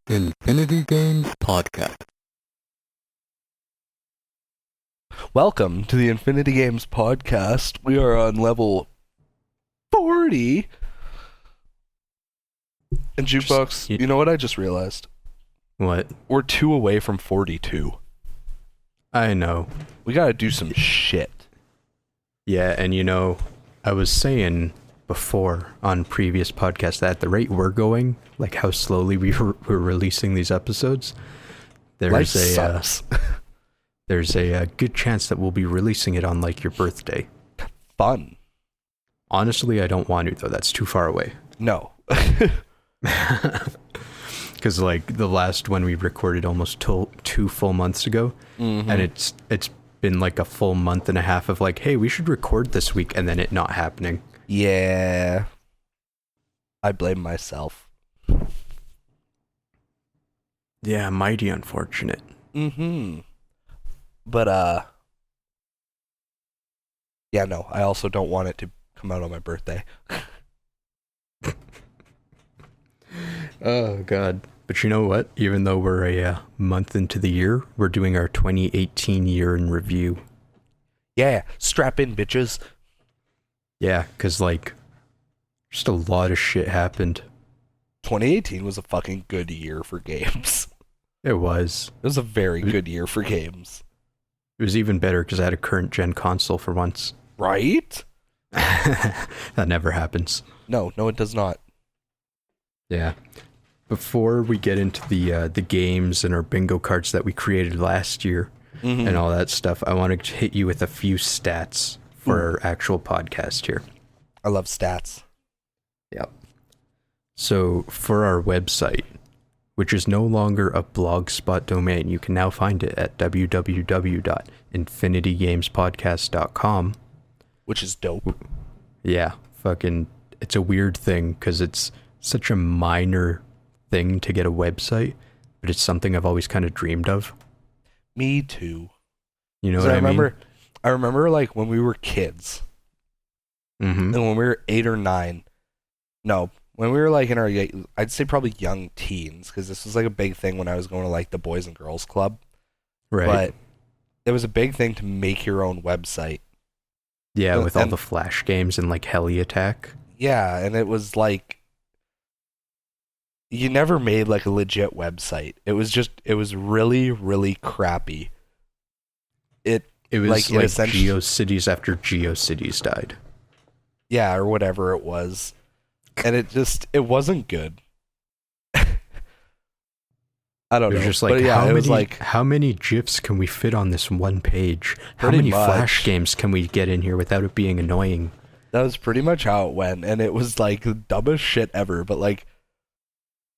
Infinity Games Podcast. Welcome to the Infinity Games Podcast. We are on level 40. And Jukebox, you know what I just realized? What? We're 2 away from 42. I know. We gotta do some shit. Yeah, and I was saying before on previous podcasts that at the rate we're going, like how slowly we're releasing these episodes, Life sucks. there's a good chance that we'll be releasing it on like your birthday. Fun. Honestly, I don't want to though. That's too far away. No. Because like the last one we recorded almost 2 full months ago, and it's been like a full month and a half of like, hey, we should record this week, and then it not happening. Yeah. I blame myself. Yeah, mighty unfortunate. But, yeah, no, I also don't want it to come out on my birthday. Oh, God. But you know what? Even though we're a month into the year, we're doing our 2018 year in review. Yeah, strap in, bitches. Yeah, because, like, just a lot of shit happened. 2018 was a fucking good year for games. It was. It was a very good year for games. It was even better because I had a current-gen console for once. Right? That never happens. No, it does not. Yeah. Before we get into the games and our bingo cards that we created last year and all that stuff, I want to hit you with a few stats for our actual podcast here. I love stats. Yep. So for our website, which is no longer a blogspot domain, you can now find it at www.infinitygamespodcast.com. Which is dope. Yeah, it's a weird thing because it's such a minor thing to get a website, but it's something I've always kind of dreamed of. Me too. You know what I mean? I remember like when we were kids, and when we were 8 or 9. No, when we were like in our, I'd say probably young teens, because this was like a big thing when I was going to like the Boys and Girls Club. Right. But it was a big thing to make your own website. Yeah, with all the Flash games and like Heli Attack. Yeah, and it was like, you never made like a legit website. It was really, really crappy. It was like GeoCities after GeoCities died. Yeah, or whatever it was. And it wasn't good. I don't know. It was just like, how many GIFs can we fit on this one page? How many Flash games can we get in here without it being annoying? That was pretty much how it went, and it was like the dumbest shit ever, but like,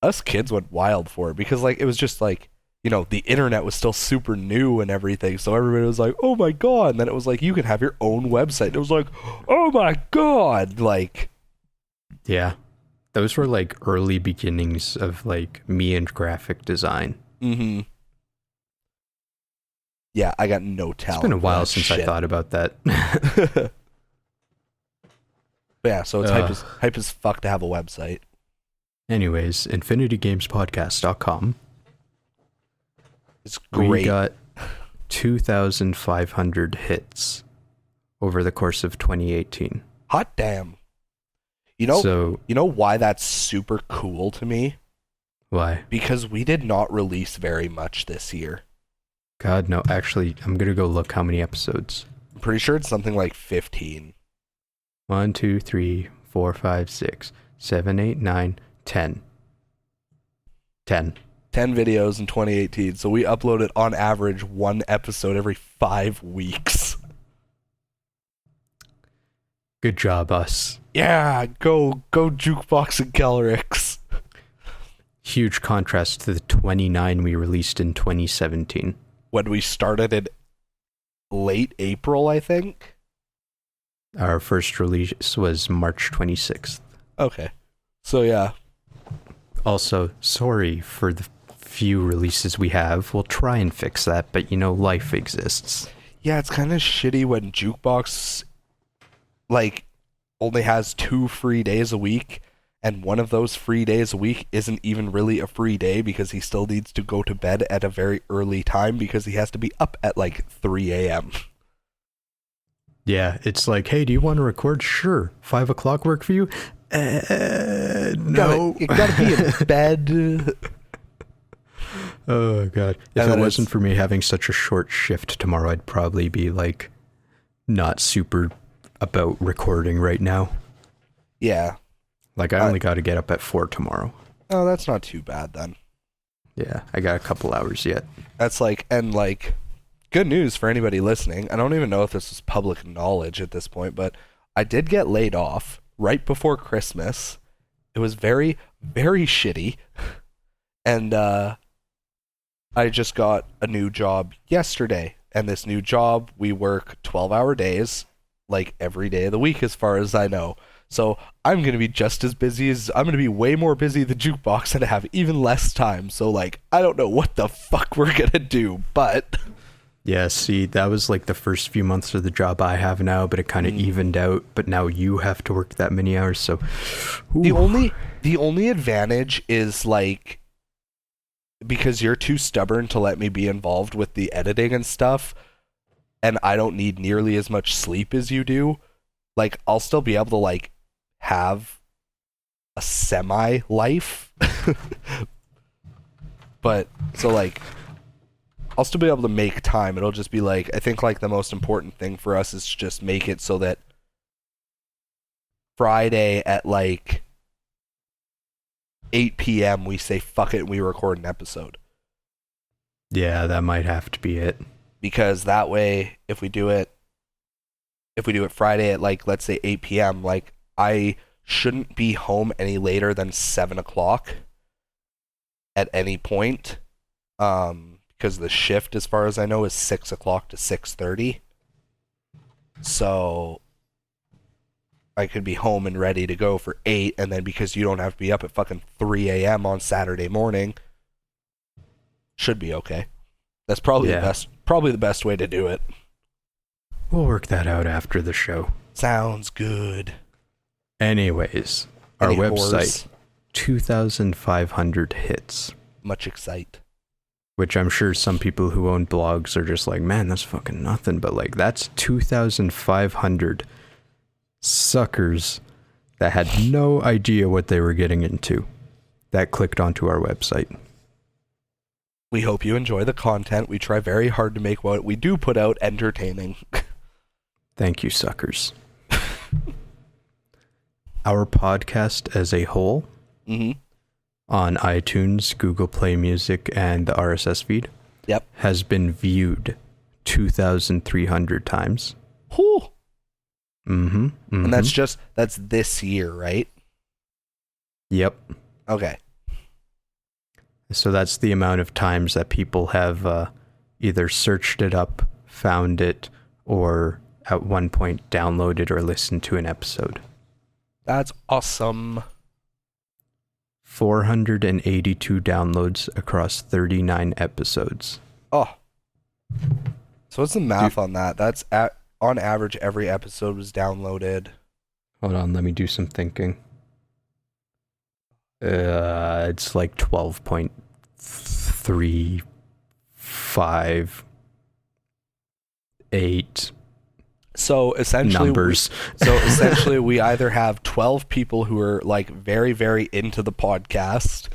us kids went wild for it, because like, it was just like, the internet was still super new and everything, so everybody was like, oh my god, and then it was like, you can have your own website. It was like, oh my god, like... Yeah. Those were like early beginnings of like me and graphic design. Yeah, I got no talent. It's been a while since I thought about that. Yeah, so it's hype as fuck to have a website. Anyways, infinitygamespodcast.com. It's great. We got 2,500 hits over the course of 2018. Hot damn. You know why that's super cool to me? Why? Because we did not release very much this year. God, no. Actually, I'm going to go look how many episodes. I'm pretty sure it's something like 15. 1, 2, 3, 4, 5, 6, 7, 8, 9, 10. 10 videos in 2018. So we uploaded on average 1 episode every 5 weeks. Good job, us. Yeah, go Jukebox and Kelryx. Huge contrast to the 29 we released in 2017. When we started in late April, I think. Our first release was March 26th. Okay. So yeah. Also, sorry for the few releases we have. We'll try and fix that, but life exists. Yeah, it's kind of shitty when Jukebox like only has 2 free days a week, and one of those free days a week isn't even really a free day because he still needs to go to bed at a very early time because he has to be up at like 3 a.m. Yeah, it's like, hey, do you want to record? Sure. 5 o'clock work for you? No. You gotta be in bed. Oh, God. If it wasn't for me having such a short shift tomorrow, I'd probably be, like, not super about recording right now. Yeah. Like, I only got to get up at 4 tomorrow. Oh, that's not too bad then. Yeah, I got a couple hours yet. That's like, and like, good news for anybody listening. I don't even know if this is public knowledge at this point, but I did get laid off right before Christmas. It was very, very shitty. And I just got a new job yesterday. And this new job, we work 12-hour days, like every day of the week as far as I know. So I'm going to be just as busy as, I'm going to be way more busy than Jukebox and have even less time. So like, I don't know what the fuck we're going to do, but... Yeah, see, that was like the first few months of the job I have now, but it kind of evened out. But now you have to work that many hours, so... Ooh. The only advantage is like, because you're too stubborn to let me be involved with the editing and stuff, and I don't need nearly as much sleep as you do, like, I'll still be able to, like, have a semi-life. But, so, like, I'll still be able to make time. It'll just be, like, I think, like, the most important thing for us is to just make it so that Friday at, like, 8 p.m. we say, fuck it, and we record an episode. Yeah, that might have to be it. Because that way, if we do it Friday at, like, let's say 8 p.m., like, I shouldn't be home any later than 7 o'clock at any point, because the shift, as far as I know, is 6 o'clock to 6:30. So I could be home and ready to go for 8, and then because you don't have to be up at fucking 3 a.m. on Saturday morning, should be okay. That's probably the best way to do it. We'll work that out after the show. Sounds good. Anyways, our website, 2,500 hits. Much excite. Which I'm sure some people who own blogs are just like, man, that's fucking nothing. But like, that's 2,500 suckers that had no idea what they were getting into that clicked onto our website. We hope you enjoy the content. We try very hard to make what we do put out entertaining. Thank you, suckers. Our podcast as a whole, on iTunes, Google Play Music, and the RSS feed, has been viewed 2,300 times. Whew. And that's this year, right? Yep. Okay. So that's the amount of times that people have either searched it up, found it, or at one point downloaded or listened to an episode. That's awesome. 482 downloads across 39 episodes. Oh. So what's the math on that? That's on average, every episode was downloaded. Hold on, let me do some thinking. It's like 12.358. So essentially, numbers. We either have 12 people who are like very, very into the podcast,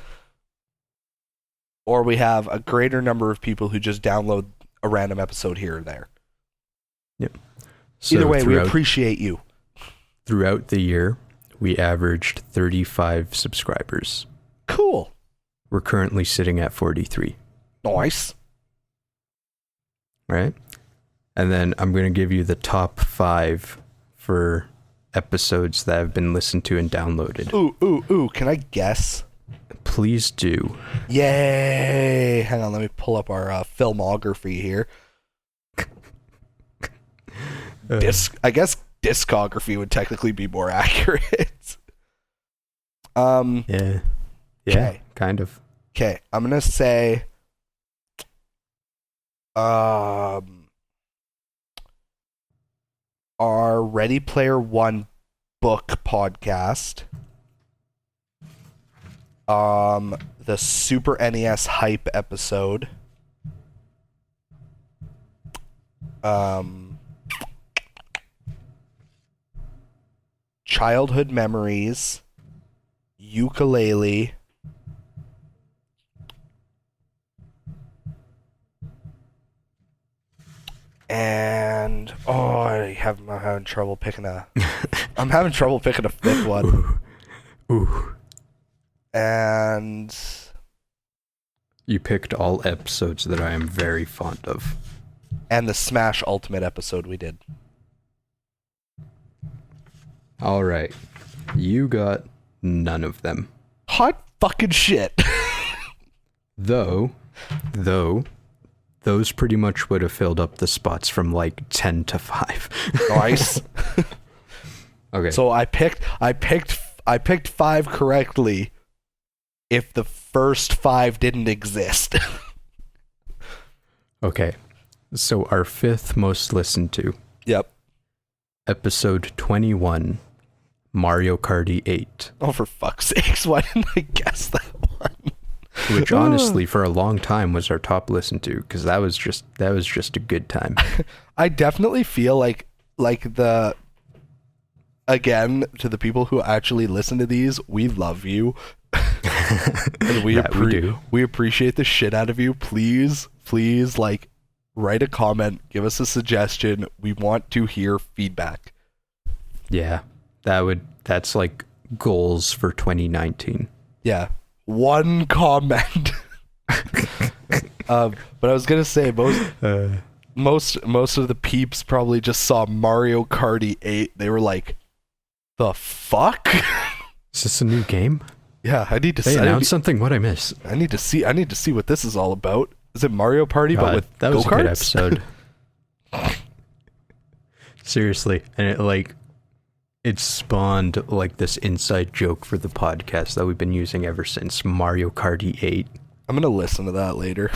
or we have a greater number of people who just download a random episode here or there. Yep. So either way, we appreciate you. Throughout the year, we averaged 35 subscribers. Cool. We're currently sitting at 43. Nice. Right? And then I'm going to give you the top 5 for episodes that have been listened to and downloaded. Ooh. Can I guess? Please do. Yay. Hang on, let me pull up our filmography here. I guess discography would technically be more accurate. Yeah, kay. Kind of. Okay, I'm gonna say, our Ready Player One book podcast. The Super NES hype episode. Childhood memories. Ukulele. And I'm having trouble picking a fifth one. Ooh. And You picked all episodes that I am very fond of. the Smash Ultimate episode we did. All right. You got none of them. Hot fucking shit. Though, those pretty much would have filled up the spots from like 10 to 5. Nice. Okay. So I picked 5 correctly if the first 5 didn't exist. Okay. So our 5th most listened to, Yep. episode 21, Mario Kart 8. Oh, for fuck's sakes, why didn't I guess that one? Which honestly, for a long time, was our top listen to, because that was just a good time. I definitely feel like again, to the people who actually listen to these, we love you. And we do. We appreciate the shit out of you. Please, like, write a comment, give us a suggestion. We want to hear feedback. Yeah, that's like goals for 2019. Yeah. One comment. But I was gonna say most of the peeps probably just saw Mario Kart 8. They were like, "The fuck." Is this a new game? Yeah, I need to. They announced something. What I miss? I need to see what this is all about. Is it Mario Party but with that was go-karts? a good episode. Seriously, and it spawned like this inside joke for the podcast that we've been using ever since Mario Kart 8. I'm gonna listen to that later.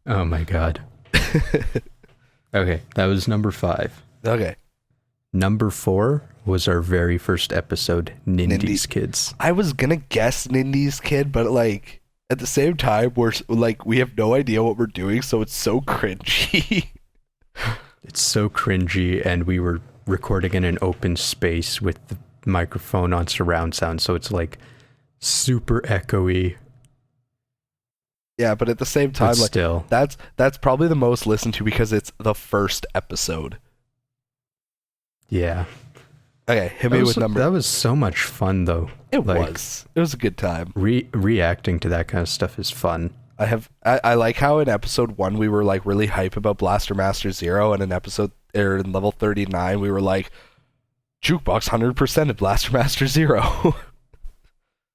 Oh my god. Okay, that was number 5. Okay. Number 4 was our very first episode, Nindy's Kids. I was gonna guess Nindy's Kid, but like at the same time, we have no idea what we're doing, so it's so cringy. It's so cringy, and we were recording in an open space with the microphone on surround sound, so it's like super echoey. Yeah, but at the same time, But like still, that's probably the most listened to because it's the first episode. yeah. Okay, hit me with number. That was so much fun, though. It was a good time. Reacting to that kind of stuff is fun. I like how in episode 1 we were like really hype about Blaster Master Zero, and in level 39 we were like, Jukebox 100% of Blaster Master Zero.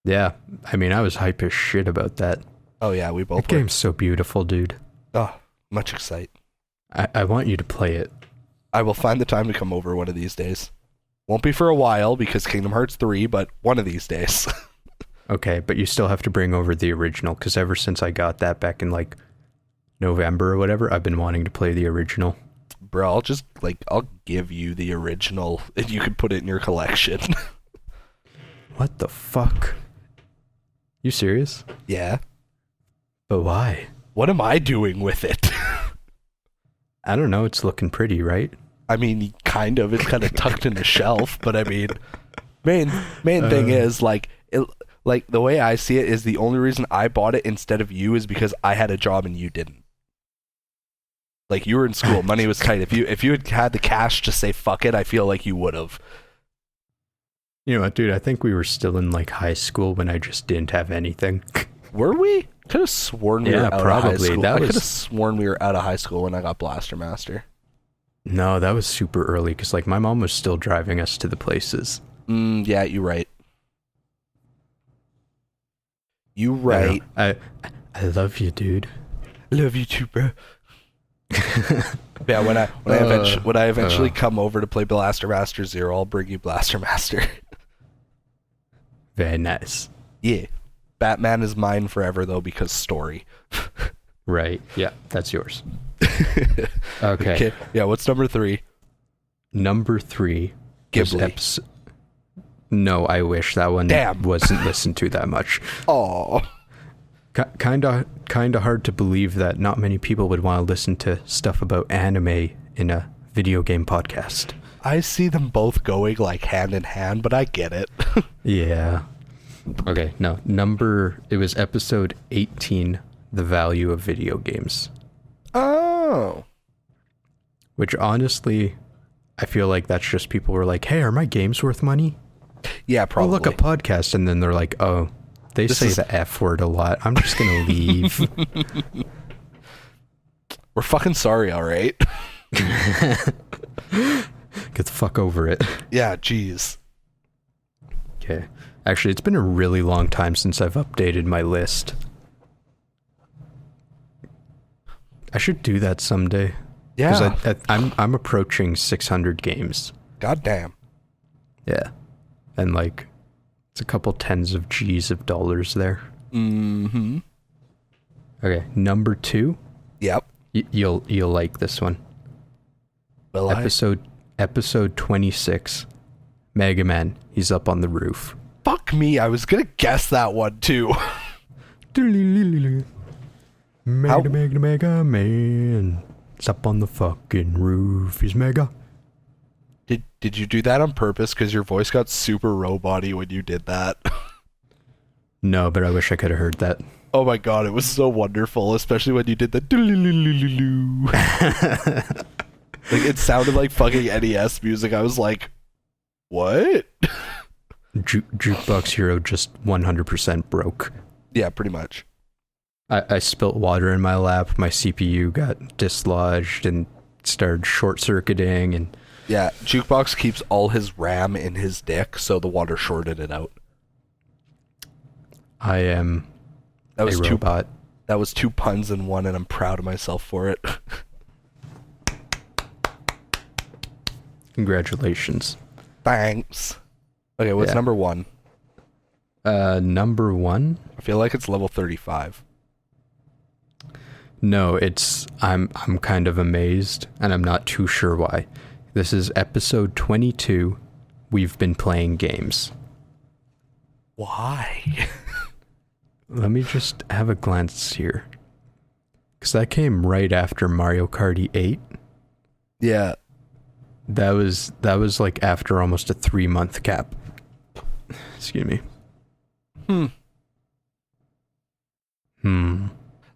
Yeah, I mean, I was hype as shit about that. Oh yeah, we both That game's so beautiful, dude. Oh, much excite. I want you to play it. I will find the time to come over one of these days. Won't be for a while because Kingdom Hearts 3, but one of these days. Okay, but you still have to bring over the original, because ever since I got that back in like November or whatever, I've been wanting to play the original. Bro, I'll give you the original and you can put it in your collection. What the fuck? You serious? Yeah. But why? What am I doing with it? I don't know, it's looking pretty, right? I mean, kind of. It's kind of tucked in the shelf, but I mean, main thing is like the way I see it is the only reason I bought it instead of you is because I had a job and you didn't. Like, you were in school, money was tight. If you had had the cash to say fuck it, I feel like you would have. You know what, dude? I think we were still in like high school when I just didn't have anything. Were we? Could have sworn we were out of high school. I could have sworn we were out of high school when I got Blaster Master. No, that was super early because like my mom was still driving us to the places. Yeah, you're right. You right. I love you, dude. Love you too, bro. Yeah, when I eventually come over to play Blaster Master Zero, I'll bring you Blaster Master. Very nice. Yeah. Batman is mine forever though because story. Right. Yeah, that's yours. Okay. Yeah, what's number 3? Number 3 Ghibli. No, I wish that one wasn't listened to that much. Oh. Kind of hard to believe that not many people would want to listen to stuff about anime in a video game podcast. I see them both going like hand in hand, but I get it. Yeah. Okay, no. It was episode 18, The Value of Video Games. Oh. Which honestly, I feel like that's just people were like, hey, are my games worth money? Yeah, probably. Oh, look, a podcast, and then they're like, oh, they say the F word a lot. I'm just going to leave. We're fucking sorry, all right? Get the fuck over it. Yeah, jeez. Okay. Actually, it's been a really long time since I've updated my list. I should do that someday. Yeah. Because I'm approaching 600 games. God damn. Yeah. And like, it's a couple tens of G's of dollars there. Mm-hmm. Okay, number 2. Yep. You'll like this one. Will Episode 26. Mega Man, he's up on the roof. Fuck me, I was gonna guess that one too. Mega Man. It's up on the fucking roof. He's mega. Did you do that on purpose? Because your voice got super robot-y when you did that. No, but I wish I could have heard that. Oh my god, it was so wonderful, especially when you did the like it sounded like fucking NES music. I was like, what? Jukebox Hero just 100% broke. Yeah, pretty much. I spilt water in my lap, my CPU got dislodged and started short-circuiting, and... Yeah, Jukebox keeps all his RAM in his dick, so the water shorted it out. I am a robot. That was 2 puns in one, and I'm proud of myself for it. Congratulations. Thanks. Okay, what's number 1? Number 1? I feel like it's level 35. No, I'm kind of amazed, and I'm not too sure why. This is episode 22. We've been playing games. Why? Let me just have a glance here. Because that came right after Mario Kart 8. Yeah. That was like after almost a 3-month gap. Excuse me.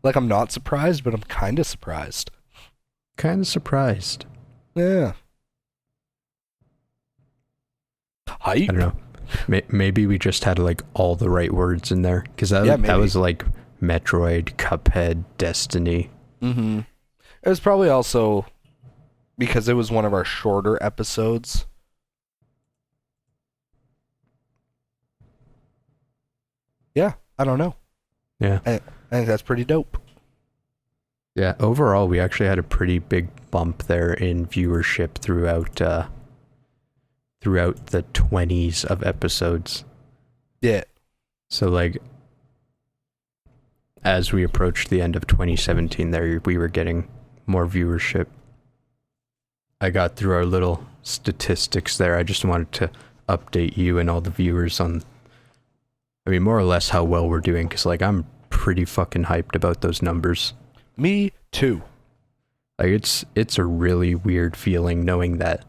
Like, I'm not surprised, but I'm kind of surprised. Kind of surprised. Yeah. Hype? I don't know. Maybe we just had like all the right words in there. Because that was like Metroid, Cuphead, Destiny. Mm-hmm. It was probably also because it was one of our shorter episodes. Yeah, I don't know. Yeah. I think that's pretty dope. Yeah, overall, we actually had a pretty big bump there in viewership throughout the 20s of episodes. Yeah. So, like, as we approached the end of 2017 there, we were getting more viewership. I got through our little statistics there. I just wanted to update you and all the viewers on, I mean, more or less how well we're doing, because, like, I'm pretty fucking hyped about those numbers. Me too. Like, it's a really weird feeling knowing that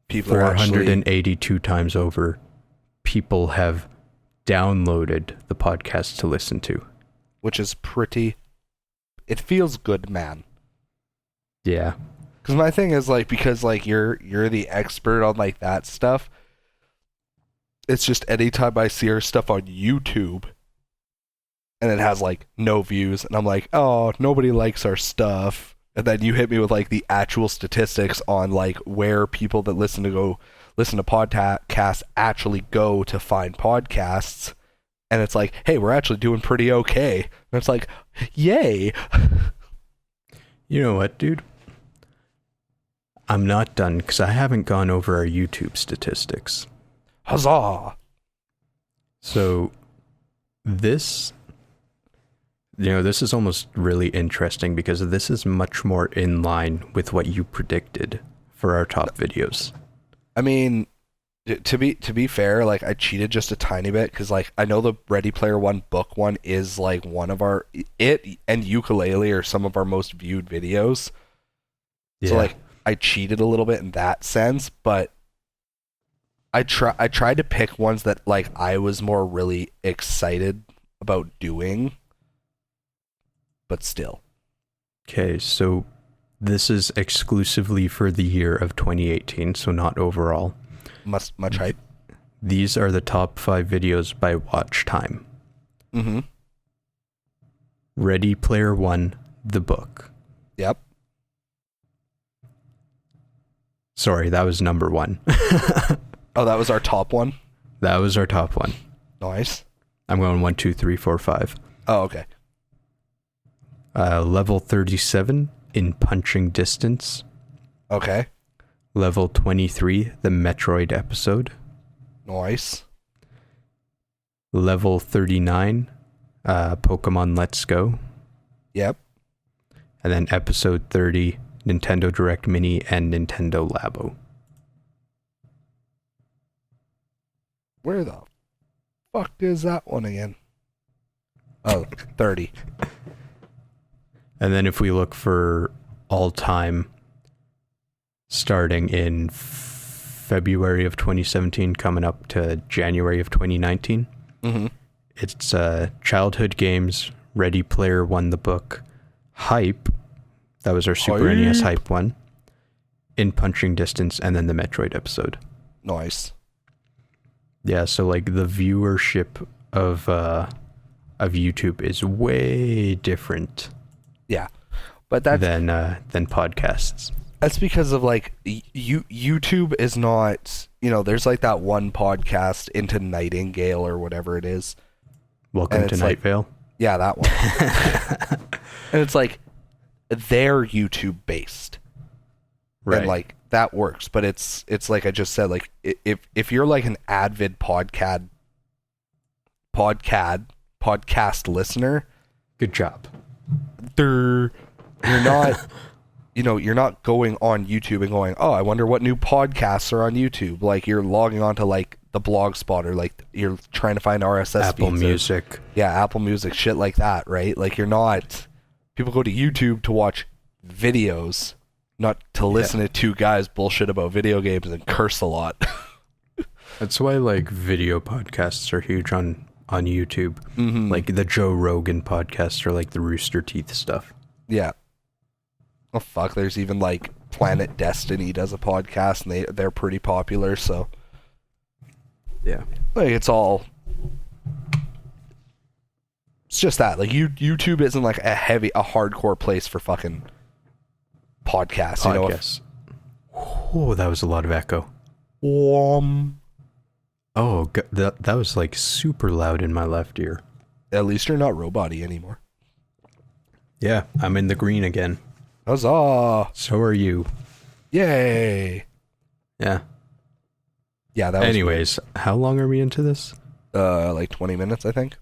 people 482 times over, people have downloaded the podcast to listen to. Which is pretty... It feels good, man. Yeah. Because my thing is, like, because, like, you're the expert on, like, that stuff, it's just anytime I see our stuff on YouTube, and it has, like, no views, and I'm like, oh, nobody likes our stuff. And then you hit me with, like, the actual statistics on, like, where people that listen to podcasts actually go to find podcasts. And it's like, hey, we're actually doing pretty okay. And it's like, yay. You know what, dude? I'm not done, because I haven't gone over our YouTube statistics. Huzzah! So, this is almost really interesting, because this is much more in line with what you predicted for our top videos. I mean, To be fair, like I cheated just a tiny bit because like I know the Ready Player One book one is like one of our it and Ukulele are some of our most viewed videos. Yeah. So like I cheated a little bit in that sense, but I tried to pick ones that like I was more really excited about doing, but still. Okay, so this is exclusively for the year of 2018, so not overall. Much hype. These are the top 5 videos by watch time. Mm-hmm. Ready Player One, the book. Yep. Sorry, that was number 1. Oh, that was our top one? That was our top one. Nice. I'm going 1, 2, 3, 4, 5. Oh, okay. Level 37, In Punching Distance. Okay. Level 23, the Metroid episode. Nice. Level 39, Pokemon Let's Go. Yep. And then episode 30, Nintendo Direct Mini and Nintendo Labo. Where the fuck is that one again? Oh, 30. And then if we look for all time, starting in February of 2017, coming up to January of 2019, it's Childhood Games, Ready Player One, the book, Hype, that was our Super NES Hype one, In Punching Distance, and then the Metroid episode. Nice. Yeah, so like the viewership of YouTube is way different. Yeah, but that's than podcasts. That's because of like YouTube is not, you know, there's like that one podcast, Into Nightingale or whatever it is. Welcome to Night like, Vale. Yeah, that one. And it's like they're YouTube based, right? And like that works, but it's like I just said, like if you're like an avid podcast listener, good job. You're not, you know, you're not going on YouTube and going, oh, I wonder what new podcasts are on YouTube. Like you're logging on to like the Blogspot or like you're trying to find RSS Apple feeds Music. Apple Music, shit like that, right? Like you're not. People go to YouTube to watch videos, not to listen to two guys bullshit about video games and curse a lot. That's why like video podcasts are huge on YouTube. Mm-hmm. Like the Joe Rogan podcast or like the Rooster Teeth stuff. Yeah. Oh fuck, there's even like Planet Destiny does a podcast and they're pretty popular, so yeah. Like it's just that. Like YouTube isn't like a hardcore place for fucking podcasts. You know, oh, that was a lot of echo. Oh, that was like super loud in my left ear. At least you're not robot-y anymore. Yeah, I'm in the green again. Huzzah! So are you. Yay! Yeah. Yeah, that was anyways, how long are we into this? Like 20 minutes, I think.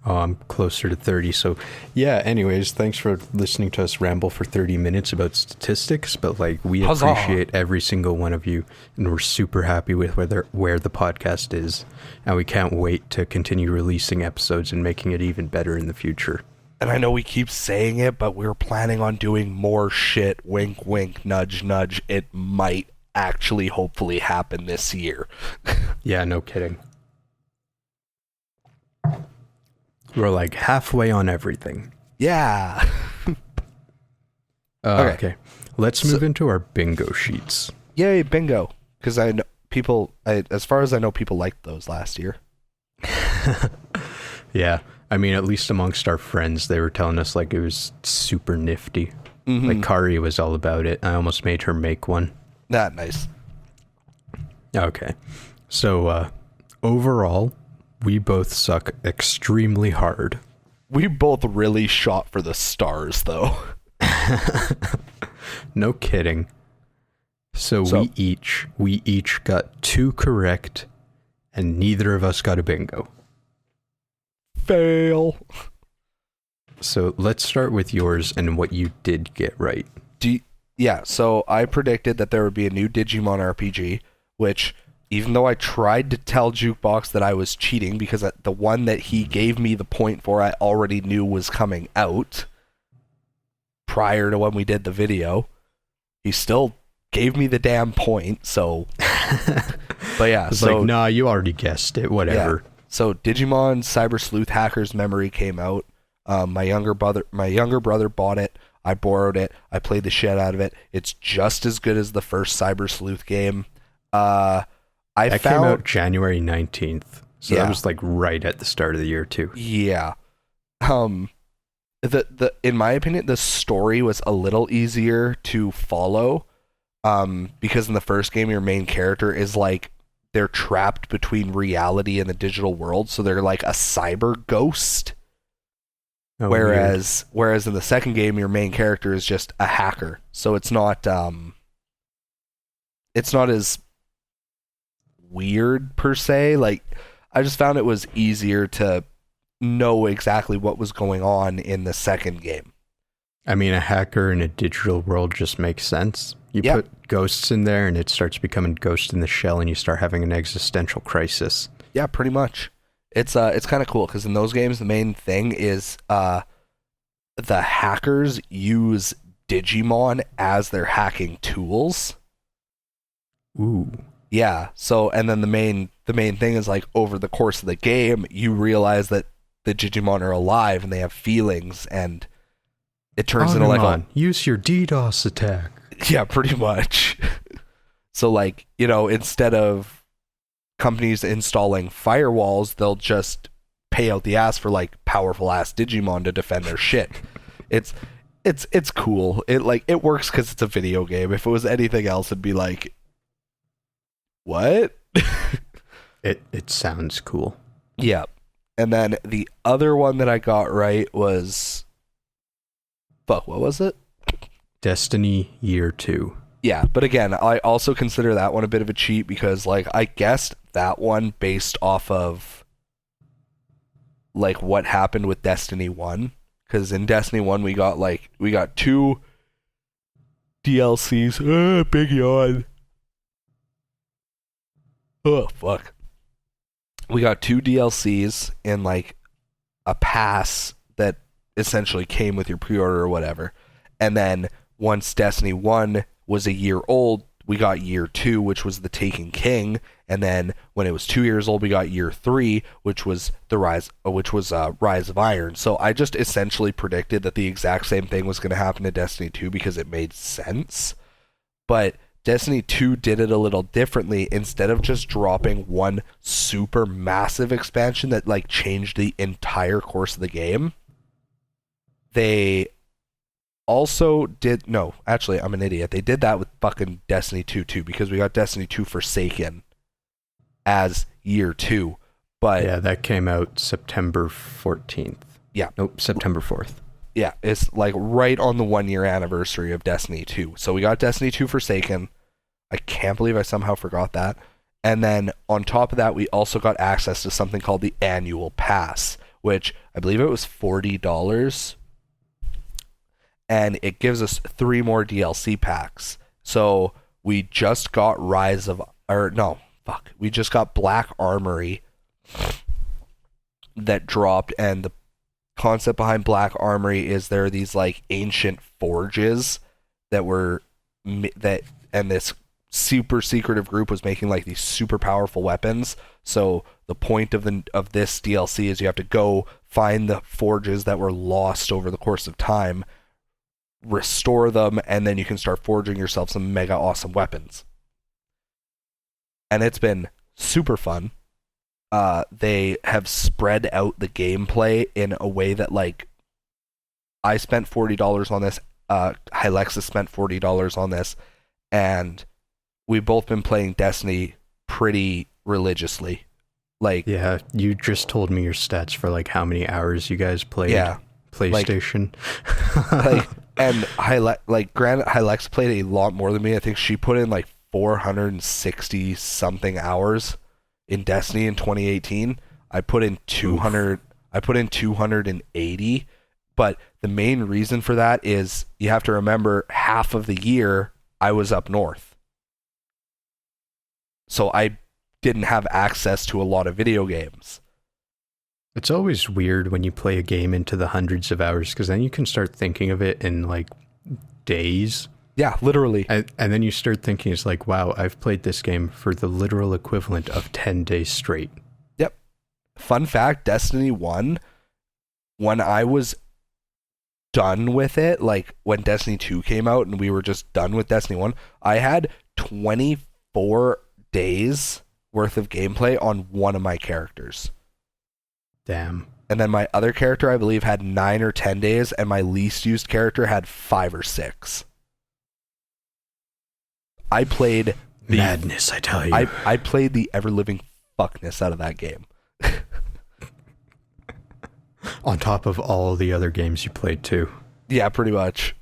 Oh, I'm closer to 30. So, yeah, anyways, thanks for listening to us ramble for 30 minutes about statistics. But, like, we Huzzah. appreciate every single one of you. And we're super happy with where the podcast is. And we can't wait to continue releasing episodes and making it even better in the future. And I know we keep saying it, but we're planning on doing more shit. Wink, wink, nudge, nudge. It might actually hopefully happen this year. Yeah, no kidding. We're like halfway on everything. Yeah. Okay. Let's move into our bingo sheets. Yay, bingo. Because I know people, as far as I know, people liked those last year. Yeah. I mean, at least amongst our friends, they were telling us like it was super nifty. Mm-hmm. Like Kari was all about it. I almost made her make one. Nice. Okay. So, overall, we both suck extremely hard. We both really shot for the stars, though. No kidding. So we each got 2 correct, and neither of us got a bingo. Fail. So let's start with yours and what you did get right. Yeah, so I predicted that there would be a new Digimon RPG, which even though I tried to tell Jukebox that I was cheating because the one that he gave me the point for I already knew was coming out prior to when we did the video, he still gave me the damn point, so... But yeah, It's so... like, nah, you already guessed it, whatever. Yeah. So Digimon Cyber Sleuth Hacker's Memory came out. My younger brother bought it. I borrowed it. I played the shit out of it. It's just as good as the first Cyber Sleuth game. That came out January 19th. So Yeah. that was like right at the start of the year too. Yeah. The in my opinion, the story was a little easier to follow. Because in the first game, your main character is like, they're trapped between reality and the digital world, so they're like a cyber ghost. Oh, whereas in the second game, your main character is just a hacker. So it's not as weird per se. Like, I just found it was easier to know exactly what was going on in the second game. I mean, a hacker in a digital world just makes sense. You Yeah. put ghosts in there and it starts becoming Ghost in the Shell and you start having an existential crisis. Yeah, pretty much. It's kind of cool because in those games, the main thing is the hackers use Digimon as their hacking tools. Ooh. Yeah. So, and then the main thing is like over the course of the game, you realize that the Digimon are alive and they have feelings, and it turns into like use your DDoS attack. Yeah, pretty much. So like, instead of companies installing firewalls, they'll just pay out the ass for like powerful ass Digimon to defend their shit. It's cool. It works because it's a video game. If it was anything else, it'd be like, what? It sounds cool. Yeah. And then the other one that I got right was, what was it? Destiny Year 2. Yeah, but again, I also consider that one a bit of a cheat because, like, I guessed that one based off of, like, what happened with Destiny 1. Because in Destiny 1, we got 2 DLCs. Big yawn. Oh, fuck. We got 2 DLCs and, like, a pass that essentially came with your pre-order or whatever. And then once Destiny 1 was a year old, we got Year 2, which was the Taken King, and then when it was 2 years old, we got Year 3, which was Rise of Iron. So I just essentially predicted that the exact same thing was going to happen to Destiny 2 because it made sense. But Destiny 2 did it a little differently. Instead of just dropping one super massive expansion that like changed the entire course of the game, they also did... No, actually, I'm an idiot. They did that with fucking Destiny 2 too, because we got Destiny 2 Forsaken as Year 2. But yeah, that came out September 14th. Yeah. Nope, September 4th. Yeah, it's like right on the 1 year anniversary of Destiny 2. So we got Destiny 2 Forsaken. I can't believe I somehow forgot that. And then on top of that, we also got access to something called the Annual Pass, which I believe it was $40. And it gives us 3 more DLC packs. So we just got we just got Black Armory that dropped, and the concept behind Black Armory is there are these like ancient forges and this super secretive group was making like these super powerful weapons. So the point of this DLC is you have to go find the forges that were lost over the course of time, restore them, and then you can start forging yourself some mega awesome weapons. And it's been super fun. They have spread out the gameplay in a way that, like, I spent $40 on this, Hylexis spent $40 on this, and we've both been playing Destiny pretty religiously. Like, yeah, you just told me your stats for like how many hours you guys played PlayStation. And granted, Hylex played a lot more than me. I think she put in like 460 something hours in Destiny in 2018. I put in 200. Oof. I put in 280. But the main reason for that is you have to remember half of the year I was up north. So I didn't have access to a lot of video games. It's always weird when you play a game into the hundreds of hours, because then you can start thinking of it in like days. Yeah, literally. And then you start thinking, it's like, wow, I've played this game for the literal equivalent of 10 days straight. Yep. Fun fact, Destiny 1, when I was done with it, like when Destiny 2 came out and we were just done with Destiny 1, I had 24 days worth of gameplay on one of my characters. Damn. And then my other character, I believe, had 9 or 10 days, and my least used character had 5 or 6. I played the madness, I tell you. I played the ever-living fuckness out of that game. On top of all the other games you played too. Yeah, pretty much.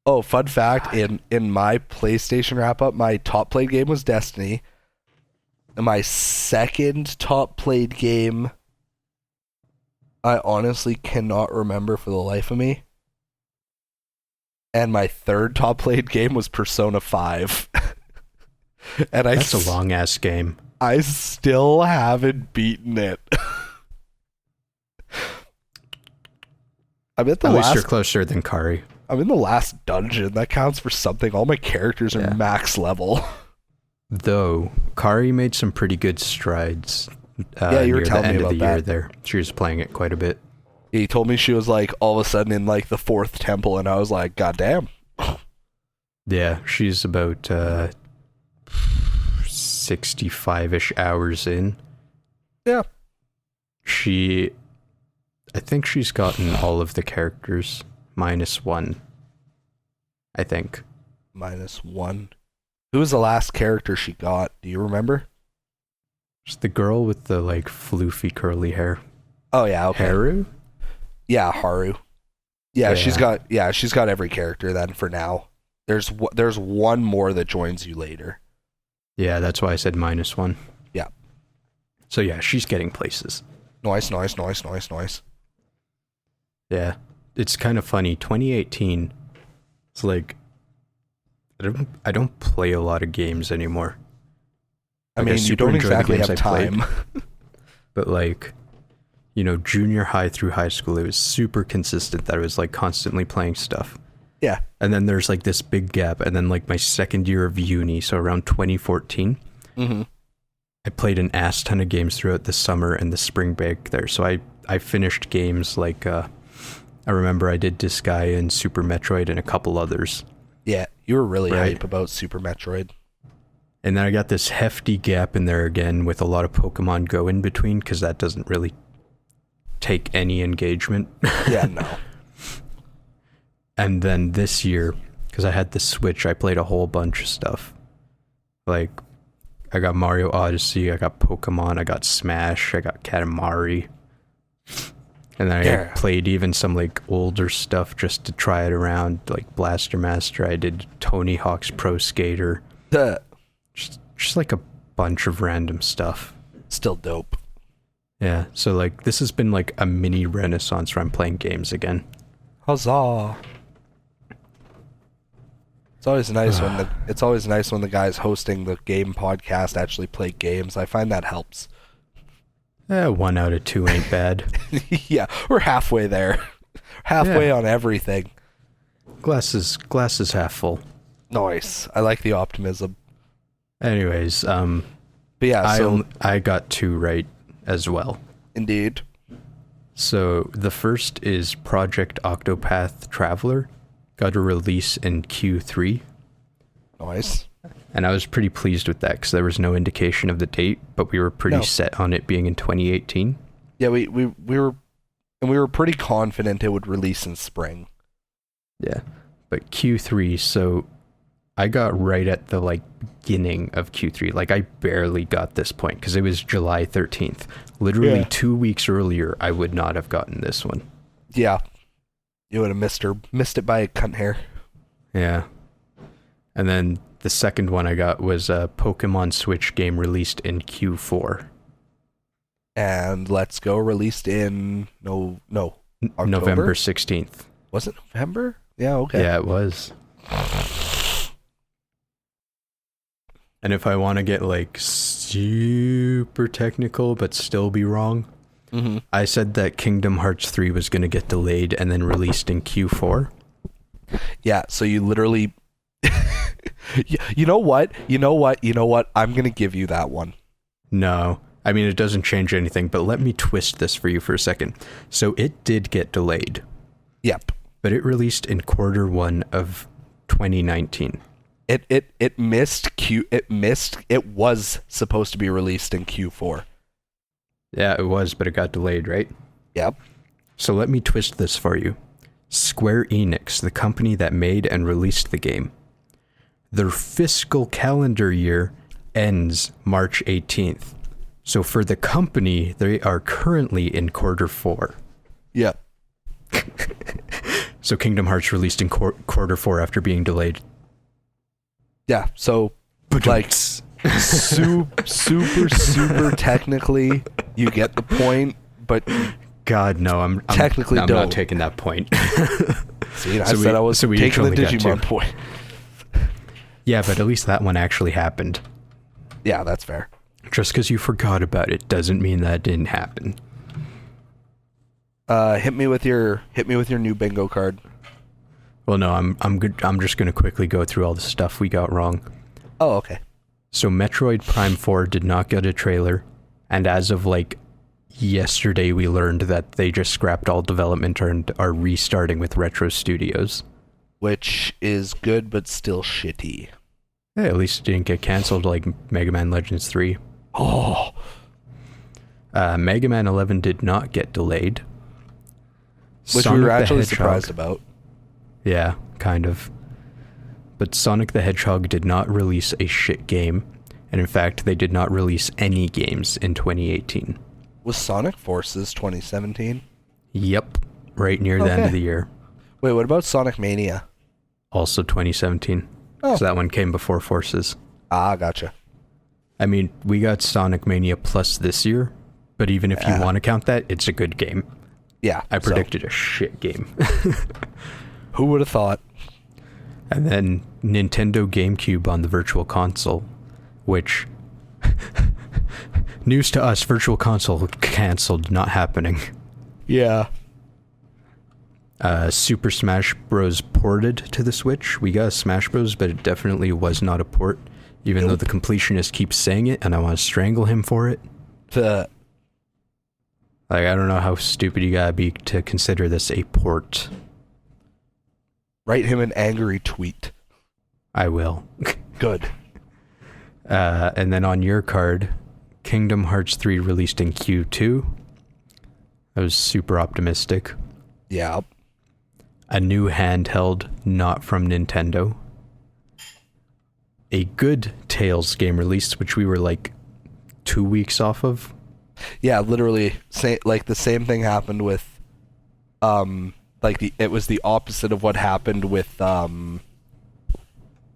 Oh, fun fact, in my PlayStation wrap-up, my top played game was Destiny. And my second top played game, I honestly cannot remember for the life of me. And my third top played game was Persona 5. And that's a long ass game. I still haven't beaten it. I'm at the At last, least you're closer than Kari. I'm in the last dungeon. That counts for something. All my characters are max level. Though Kari made some pretty good strides. Yeah, you were telling me end about of the year that. there. She was playing it quite a bit. He told me she was like all of a sudden in like the 4th temple, and I was like, God damn. Yeah, she's about 65-ish hours in. Yeah. I think she's gotten all of the characters minus one. I think. Minus one. Who was the last character she got? Do you remember? It's the girl with the like floofy curly hair. Oh yeah, okay. Haru? Yeah, Haru. Yeah, she's got every character then for now. There's one more that joins you later. Yeah, that's why I said minus one. Yeah. So yeah, she's getting places. Nice. Yeah. It's kind of funny. 2018, it's like I don't play a lot of games anymore. I mean, you don't exactly have time. But like, you know, junior high through high school, it was super consistent that I was like constantly playing stuff. Yeah. And then there's like this big gap. And then like my second year of uni, so around 2014, I played an ass ton of games throughout the summer and the spring break there. So I finished games like, I remember I did Disgaea and Super Metroid and a couple others. Yeah, you were really hype about Super Metroid. And then I got this hefty gap in there again with a lot of Pokemon Go in between, because that doesn't really take any engagement. Yeah, no. And then this year, because I had the Switch, I played a whole bunch of stuff. Like, I got Mario Odyssey, I got Pokemon, I got Smash, I got Katamari. And then I played even some like older stuff just to try it around, like Blaster Master. I did Tony Hawk's Pro Skater. Just like a bunch of random stuff. Still dope. Yeah, so like this has been like a mini renaissance where I'm playing games again. Huzzah. It's always nice when the guys hosting the game podcast actually play games. I find that helps. 1 out of 2 ain't bad. Yeah, we're halfway there. Halfway on everything. Glass is half full. Nice. I like the optimism. Anyways, but yeah, I got 2 right as well. Indeed. So the first is Project Octopath Traveler. Got a release in Q3. Nice. And I was pretty pleased with that because there was no indication of the date, but we were pretty set on it being in 2018. Yeah, we were pretty confident it would release in spring. Yeah, but Q3, so I got right at the like beginning of Q3. Like I barely got this point because it was July 13th. Literally 2 weeks earlier, I would not have gotten this one. Yeah. You would have missed it by a cunt hair. Yeah. And then the second one I got was a Pokemon Switch game released in Q4. And Let's Go released in October? November 16th. Was it November? Yeah, okay. Yeah, it was. And if I want to get like super technical but still be wrong, I said that Kingdom Hearts 3 was going to get delayed and then released in Q4. Yeah, so you literally... You know what? I'm going to give you that one. No. I mean, it doesn't change anything, but let me twist this for you for a second. So it did get delayed. Yep. But it released in Q1 of 2019. It missed. It was supposed to be released in Q4. Yeah, it was, but it got delayed, right? Yep. So let me twist this for you. Square Enix, the company that made and released the game, their fiscal calendar year ends March 18th. So for the company, they are currently in Q4. Yep. So Kingdom Hearts released in Q4 after being delayed. Yeah, so like super technically, you get the point, but God, no, I'm technically I'm don't. not taking that point. See, I said I was taking the Digimon point. Yeah, but at least that one actually happened. Yeah, that's fair. Just because you forgot about it doesn't mean that didn't happen. Hit me with your new bingo card. Well, no, I'm good. I'm just going to quickly go through all the stuff we got wrong. Oh, okay. So Metroid Prime 4 did not get a trailer, and as of like yesterday, we learned that they just scrapped all development and are restarting with Retro Studios. Which is good, but still shitty. Hey, at least it didn't get cancelled like Mega Man Legends 3. Oh. Mega Man 11 did not get delayed. Which Sonic we were the actually Hedgehog, surprised about. Yeah, kind of. But Sonic the Hedgehog did not release a shit game. And in fact, they did not release any games in 2018. Was Sonic Forces 2017? Yep, right near the end of the year. Wait, what about Sonic Mania? Also 2017. Oh. So that one came before Forces. Ah, gotcha. I mean, we got Sonic Mania Plus this year, but even if you want to count that, it's a good game. Yeah. I predicted a shit game. Who would have thought? And then Nintendo GameCube on the Virtual Console, which... news to us, Virtual Console cancelled, not happening. Yeah. Super Smash Bros. Ported to the Switch. We got Smash Bros., but it definitely was not a port, even though the completionist keeps saying it, and I want to strangle him for it. Like, I don't know how stupid you gotta be to consider this a port. Write him an angry tweet. I will. Good. And then on your card, Kingdom Hearts 3 released in Q2. I was super optimistic. Yeah. A new handheld, not from Nintendo. A good Tales game released, which we were like 2 weeks off of. Yeah, literally, the same thing happened with, it was the opposite of what happened with,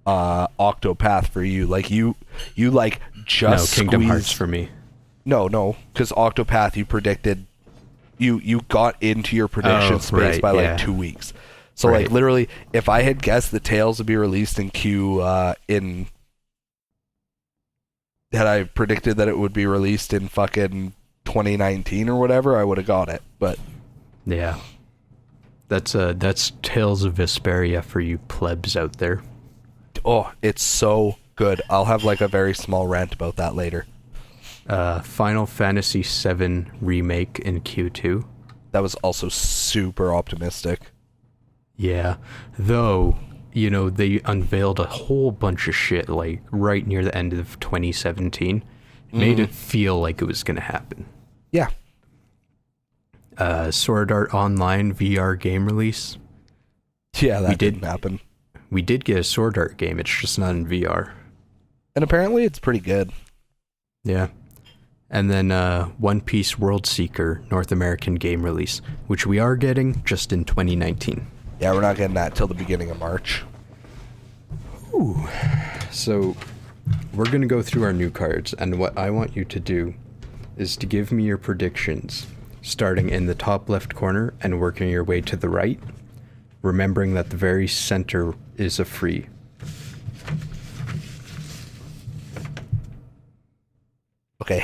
Octopath for you. Like, you like, just Kingdom squeezed... Hearts for me. No, because Octopath, you predicted... You got into your prediction space by, like, 2 weeks. So, like, literally, if I had guessed the Tales would be released in had I predicted that it would be released in fucking 2019 or whatever, I would have got it. But yeah, that's Tales of Vesperia for you plebs out there. Oh, it's so good. I'll have like a very small rant about that later. Final Fantasy VII Remake in Q2. That was also super optimistic. Yeah, though, you know, they unveiled a whole bunch of shit, like, right near the end of 2017. It made it feel like it was going to happen. Yeah. Sword Art Online VR game release. Yeah, that didn't happen. We did get a Sword Art game, it's just not in VR. And apparently it's pretty good. Yeah. And then One Piece World Seeker North American game release, which we are getting just in 2019. Yeah, we're not getting that till the beginning of March. Ooh. So, we're going to go through our new cards, and what I want you to do is to give me your predictions, starting in the top left corner and working your way to the right, remembering that the very center is a free.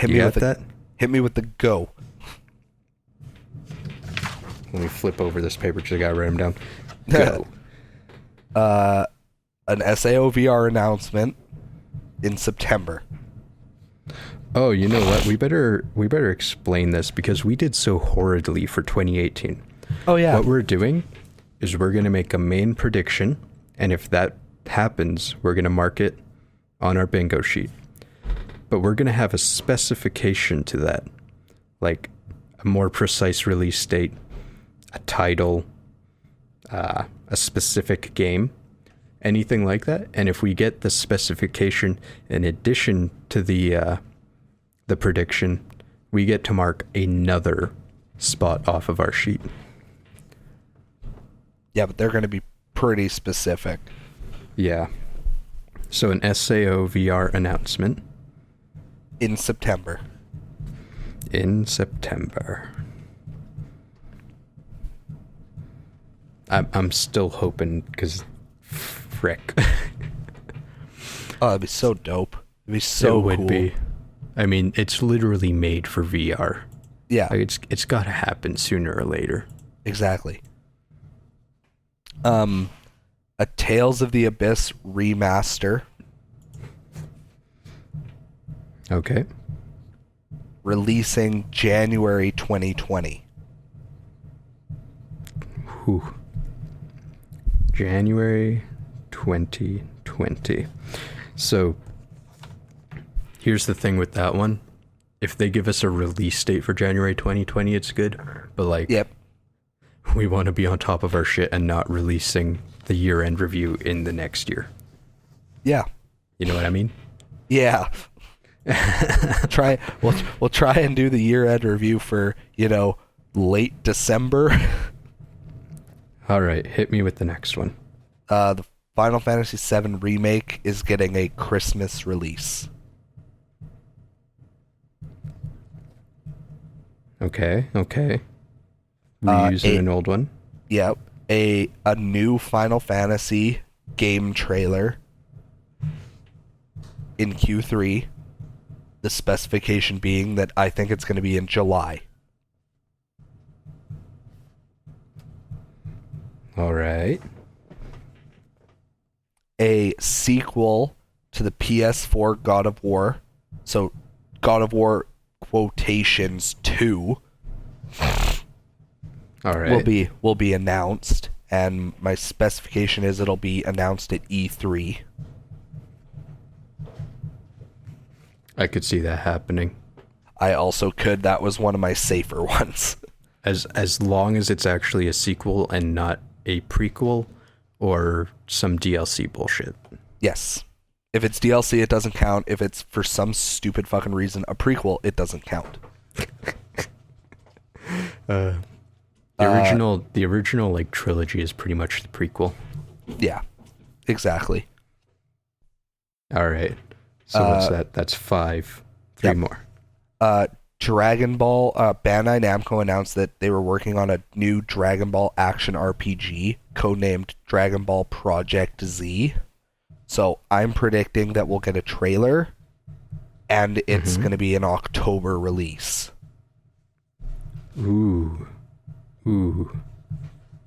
hit You me got with that? hit me with the go. Let me flip over this paper because I gotta write them down. Go. An SAO VR announcement in September. Oh, you know what? We better explain this because we did so horridly for 2018. Oh yeah. What we're doing is we're gonna make a main prediction, and if that happens, we're gonna mark it on our bingo sheet. But we're gonna have a specification to that, like a more precise release date, a title, a specific game, anything like that. And if we get the specification in addition to the prediction, we get to mark another spot off of our sheet. Yeah, but they're going to be pretty specific. Yeah. So an SAO VR announcement In September. in September. I'm still hoping because frick. Oh, it'd be so dope. It'd be so it would cool. be. I mean, it's literally made for VR. Yeah, Like it's got to happen sooner or later. exactly. A Tales of the Abyss remaster Okay. releasing January 2020. Whew. January 2020. So here's the thing with that one. If they give us a release date for January 2020, it's good. But like, Yep. we want to be on top of our shit and not releasing the year-end review in the next year. Yeah. You know what I mean? Yeah. We'll try and do the year-end review for, late December. All right, hit me with the next one. The Final Fantasy VII Remake is getting a Christmas release. Okay. Reusing an old one. Yep. A new Final Fantasy game trailer in Q3. The specification being that I think it's going to be in July. All right. A sequel to the PS4 God of War. So God of War quotations 2 All right. will be announced, and my specification is it'll be announced at E3. I could see that happening. I also could. That was one of my safer ones. As long as it's actually a sequel and not a prequel or some DLC bullshit. Yes. If it's DLC, it doesn't count. If it's for some stupid fucking reason a prequel, it doesn't count. The original like trilogy is pretty much the prequel. Yeah. Exactly. All right. So what's that? That's 5. 3 yep. more. Dragon Ball, Bandai Namco announced that they were working on a new Dragon Ball action RPG codenamed Dragon Ball Project Z. So I'm predicting that we'll get a trailer and it's going to be an October release. Ooh.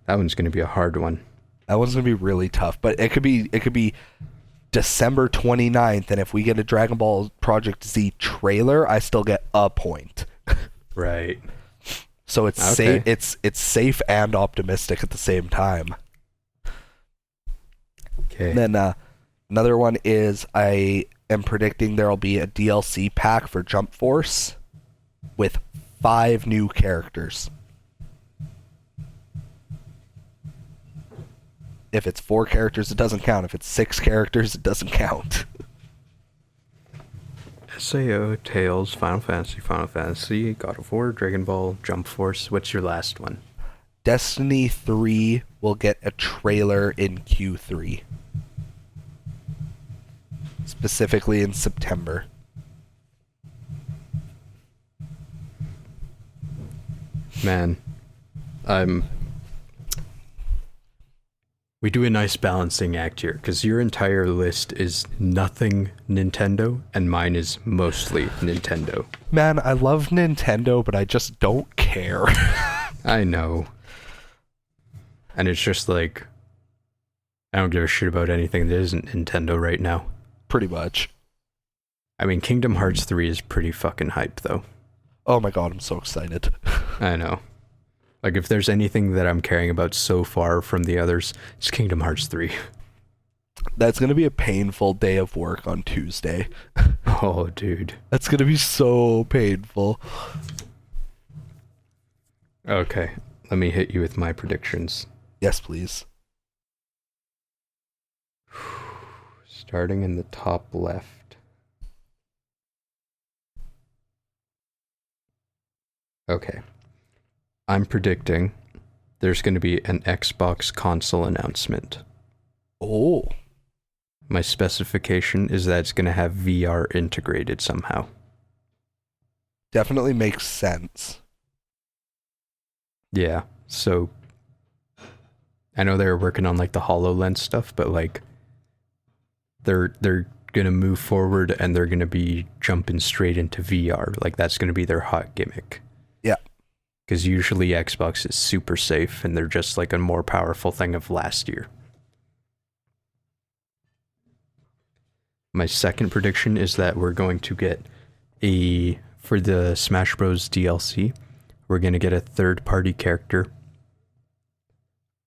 That one's going to be a hard one. That one's going to be really tough, but it could be December 29th, and if we get a Dragon Ball Project Z trailer, I still get a point. Right. So it's Okay. safe. It's safe and optimistic at the same time. Okay. And then another one is I am predicting there'll be a DLC pack for Jump Force with 5 new characters. If it's 4 characters, it doesn't count. If it's 6 characters, it doesn't count. SAO, Tales, Final Fantasy, God of War, Dragon Ball, Jump Force. What's your last one? Destiny 3 will get a trailer in Q3. Specifically in September. Man, We do a nice balancing act here, because your entire list is nothing Nintendo, and mine is mostly Nintendo. Man, I love Nintendo, but I just don't care. I know. And it's just like, I don't give a shit about anything that isn't Nintendo right now. Pretty much. I mean, Kingdom Hearts 3 is pretty fucking hype, though. Oh my god, I'm so excited. I know. Like, if there's anything that I'm caring about so far from the others, it's Kingdom Hearts 3. That's going to be a painful day of work on Tuesday. Oh, dude. That's going to be so painful. Okay, let me hit you with my predictions. Yes, please. Starting in the top left. Okay. I'm predicting there's going to be an Xbox console announcement. Oh. My specification is that it's going to have VR integrated somehow. Definitely makes sense. Yeah, so I know they're working on like the HoloLens stuff, but like they're going to move forward and they're going to be jumping straight into VR. Like that's going to be their hot gimmick. Yeah. Because usually Xbox is super safe and they're just like a more powerful thing of last year. My second prediction is that we're going to get for the Smash Bros. DLC, we're going to get a third-party character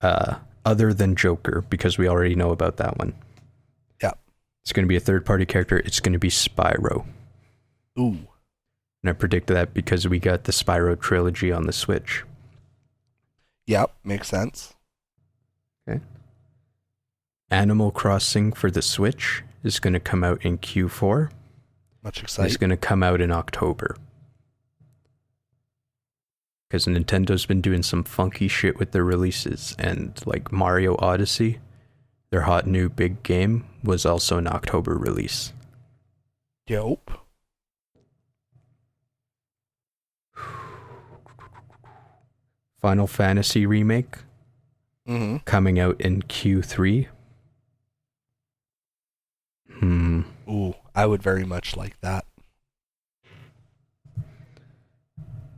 other than Joker, because we already know about that one. Yeah. It's going to be a third-party character. It's going to be Spyro. Ooh. And I predict that because we got the Spyro trilogy on the Switch. Yep, makes sense. Okay. Animal Crossing for the Switch is going to come out in Q4. Much excited. It's going to come out in October. Because Nintendo's been doing some funky shit with their releases, and like Mario Odyssey, their hot new big game, was also an October release. Dope. Final Fantasy Remake, coming out in Q3. Ooh, I would very much like that.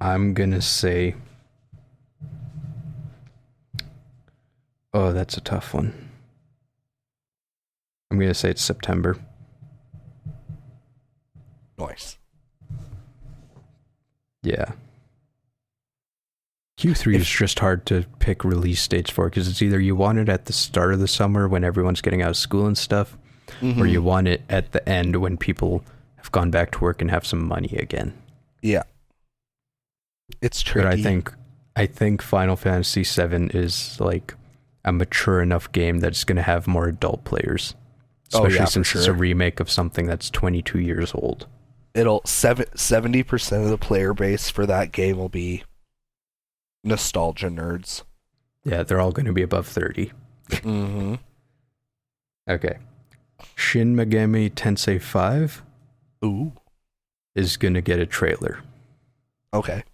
I'm gonna say... Oh, that's a tough one. I'm gonna say it's September. Nice. Yeah. Q3 is just hard to pick release dates for, because it's either you want it at the start of the summer when everyone's getting out of school and stuff, or you want it at the end when people have gone back to work and have some money again. Yeah. It's tricky. But I think Final Fantasy VII is like a mature enough game that's going to have more adult players. Especially since it's a remake of something that's 22 years old. 70% of the player base for that game will be nostalgia nerds. Yeah, they're all going to be above 30. Okay. Shin Megami Tensei 5 is going to get a trailer. Okay.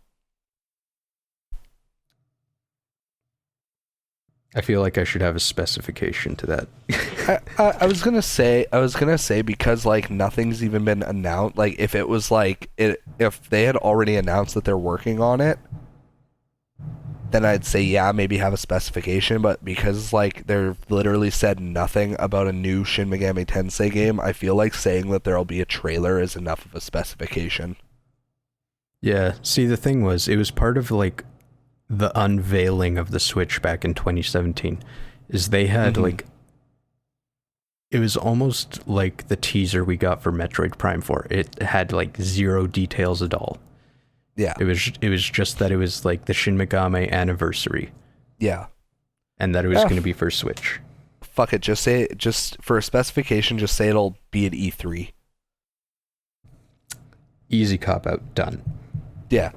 I feel like I should have a specification to that. I was gonna say because like nothing's even been announced. Like if it was like if they had already announced that they're working on it, then I'd say yeah, maybe have a specification. But because like they've literally said nothing about a new Shin Megami Tensei game, I feel like saying that there'll be a trailer is enough of a specification. Yeah. See, the thing was, it was part of like the unveiling of the Switch back in 2017, is they had like, it was almost like the teaser we got for Metroid Prime 4. It had like zero details at all. Yeah. It was just that it was like the Shin Megami anniversary. Yeah. And that it was going to be for Switch. Fuck it, just for a specification, just say it'll be at E3. Easy cop out, done. Yeah.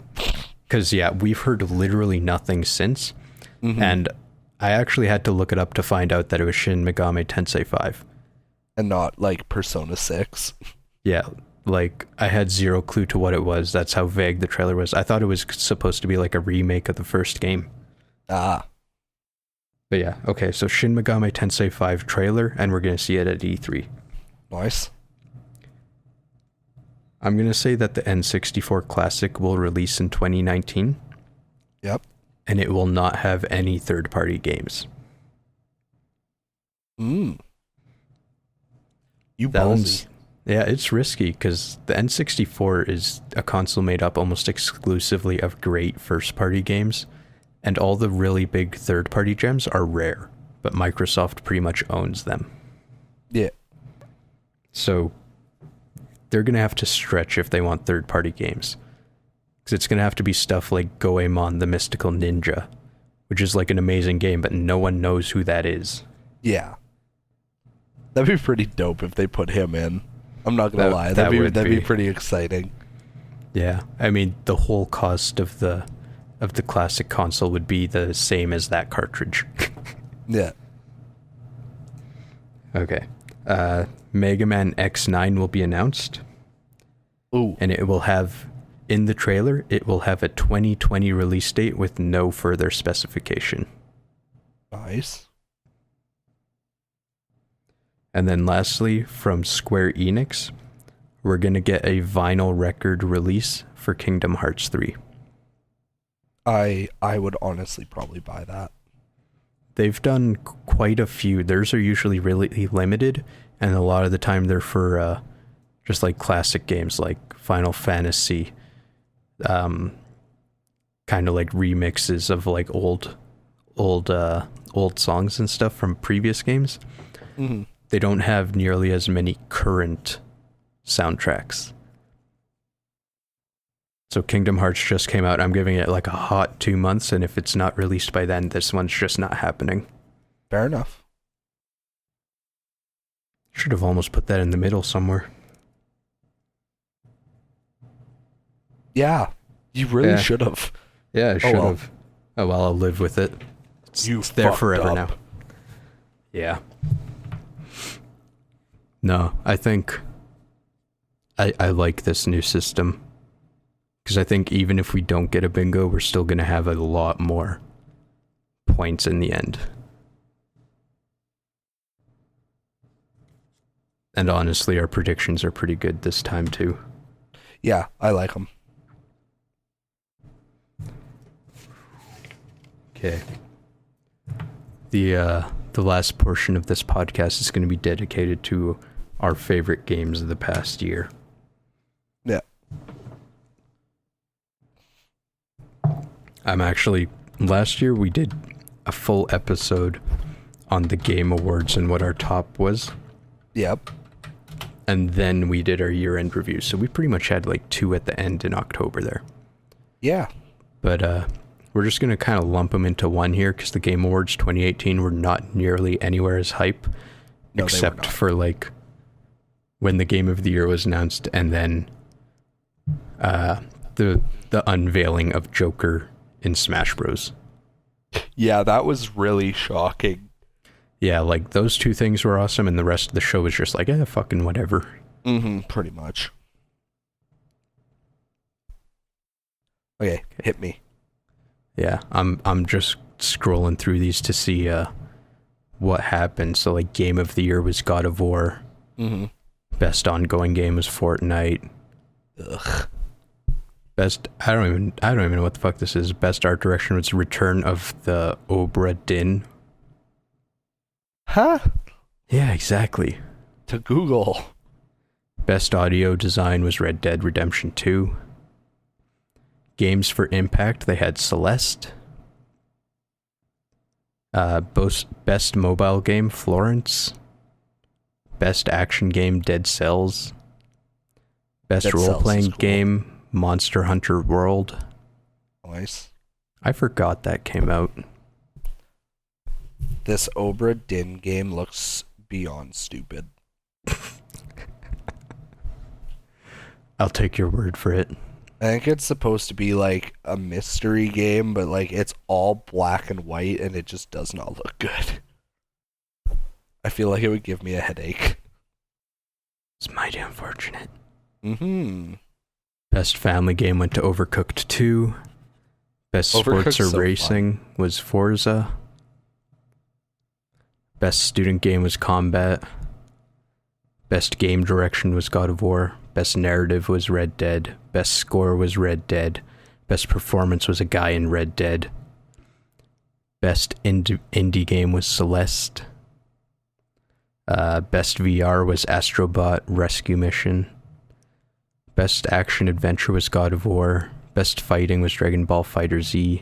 Because, yeah, we've heard literally nothing since. And I actually had to look it up to find out that it was Shin Megami Tensei 5. And not, like, Persona 6. Yeah, like, I had zero clue to what it was. That's how vague the trailer was. I thought it was supposed to be, like, a remake of the first game. Ah. But yeah, okay, so Shin Megami Tensei 5 trailer, and we're going to see it at E3. Nice. I'm going to say that the N64 Classic will release in 2019. Yep. And it will not have any third-party games. You That ballsy. one's, yeah, it's risky because the N64 is a console made up almost exclusively of great first-party games, and all the really big third-party gems are rare, but Microsoft pretty much owns them. Yeah. So they're going to have to stretch if they want third-party games. Because it's going to have to be stuff like Goemon the Mystical Ninja, which is like an amazing game, but no one knows who that is. Yeah. That'd be pretty dope if they put him in. I'm not going to lie. That'd be pretty exciting. Yeah. I mean, the whole cost of the classic console would be the same as that cartridge. Yeah. Okay. Mega Man X9 will be announced. Ooh. And it will have, in the trailer, it will have a 2020 release date with no further specification. Nice. And then lastly, from Square Enix, we're going to get a vinyl record release for Kingdom Hearts 3. I would honestly probably buy that. They've done quite a few. Theirs are usually really limited, and a lot of the time they're for just like classic games like Final Fantasy, kind of like remixes of like old songs and stuff from previous games. Mm-hmm. They don't have nearly as many current soundtracks. So Kingdom Hearts just came out. I'm giving it like a hot 2 months, and if it's not released by then, this one's just not happening. Fair enough. Should have almost put that in the middle somewhere. Yeah. You really should have. Yeah, I should well. have. Oh well, I'll live with it. It's there fucked forever up. now. Yeah. No, I think I like this new system. Because I think even if we don't get a bingo, we're still going to have a lot more points in the end. And honestly, our predictions are pretty good this time too. Yeah, I like them. Okay. The last portion of this podcast is going to be dedicated to our favorite games of the past year. Yeah. Last year we did a full episode on the Game Awards and what our top was. Yep. And then we did our year-end review. So we pretty much had like 2 at the end in October there. Yeah. But we're just going to kind of lump them into one here because the Game Awards 2018 were not nearly anywhere as hype. No, except for like when the Game of the Year was announced and then the unveiling of Joker in Smash Bros. Yeah, that was really shocking. Yeah, like those 2 things were awesome and the rest of the show was just like, fucking whatever. Mm-hmm, pretty much. Okay, hit me. Yeah, I'm just scrolling through these to see what happened. So like Game of the Year was God of War. Mm-hmm. Best ongoing game was Fortnite. Ugh. Best I don't even know what the fuck this is. Best art direction was Return of the Obra Dinn. Huh? Yeah, exactly. To Google. Best audio design was Red Dead Redemption 2. Games for Impact, they had Celeste. Best mobile game, Florence. Best action game, Dead Cells. Best role-playing game, Monster Hunter World. Nice. I forgot that came out. This Obra Dinn game looks beyond stupid. I'll take your word for it. I think it's supposed to be like a mystery game, but like it's all black and white and it just does not look good. I feel like it would give me a headache. It's mighty unfortunate. Mm-hmm. Best family game went to Overcooked 2. Best sports or so racing was Forza. Best student game was Combat. Best game direction was God of War. Best narrative was Red Dead. Best score was Red Dead. Best performance was a guy in Red Dead. Best indie game was Celeste. Best VR was Astrobot Rescue Mission. Best action adventure was God of War. Best fighting was Dragon Ball Fighter Z.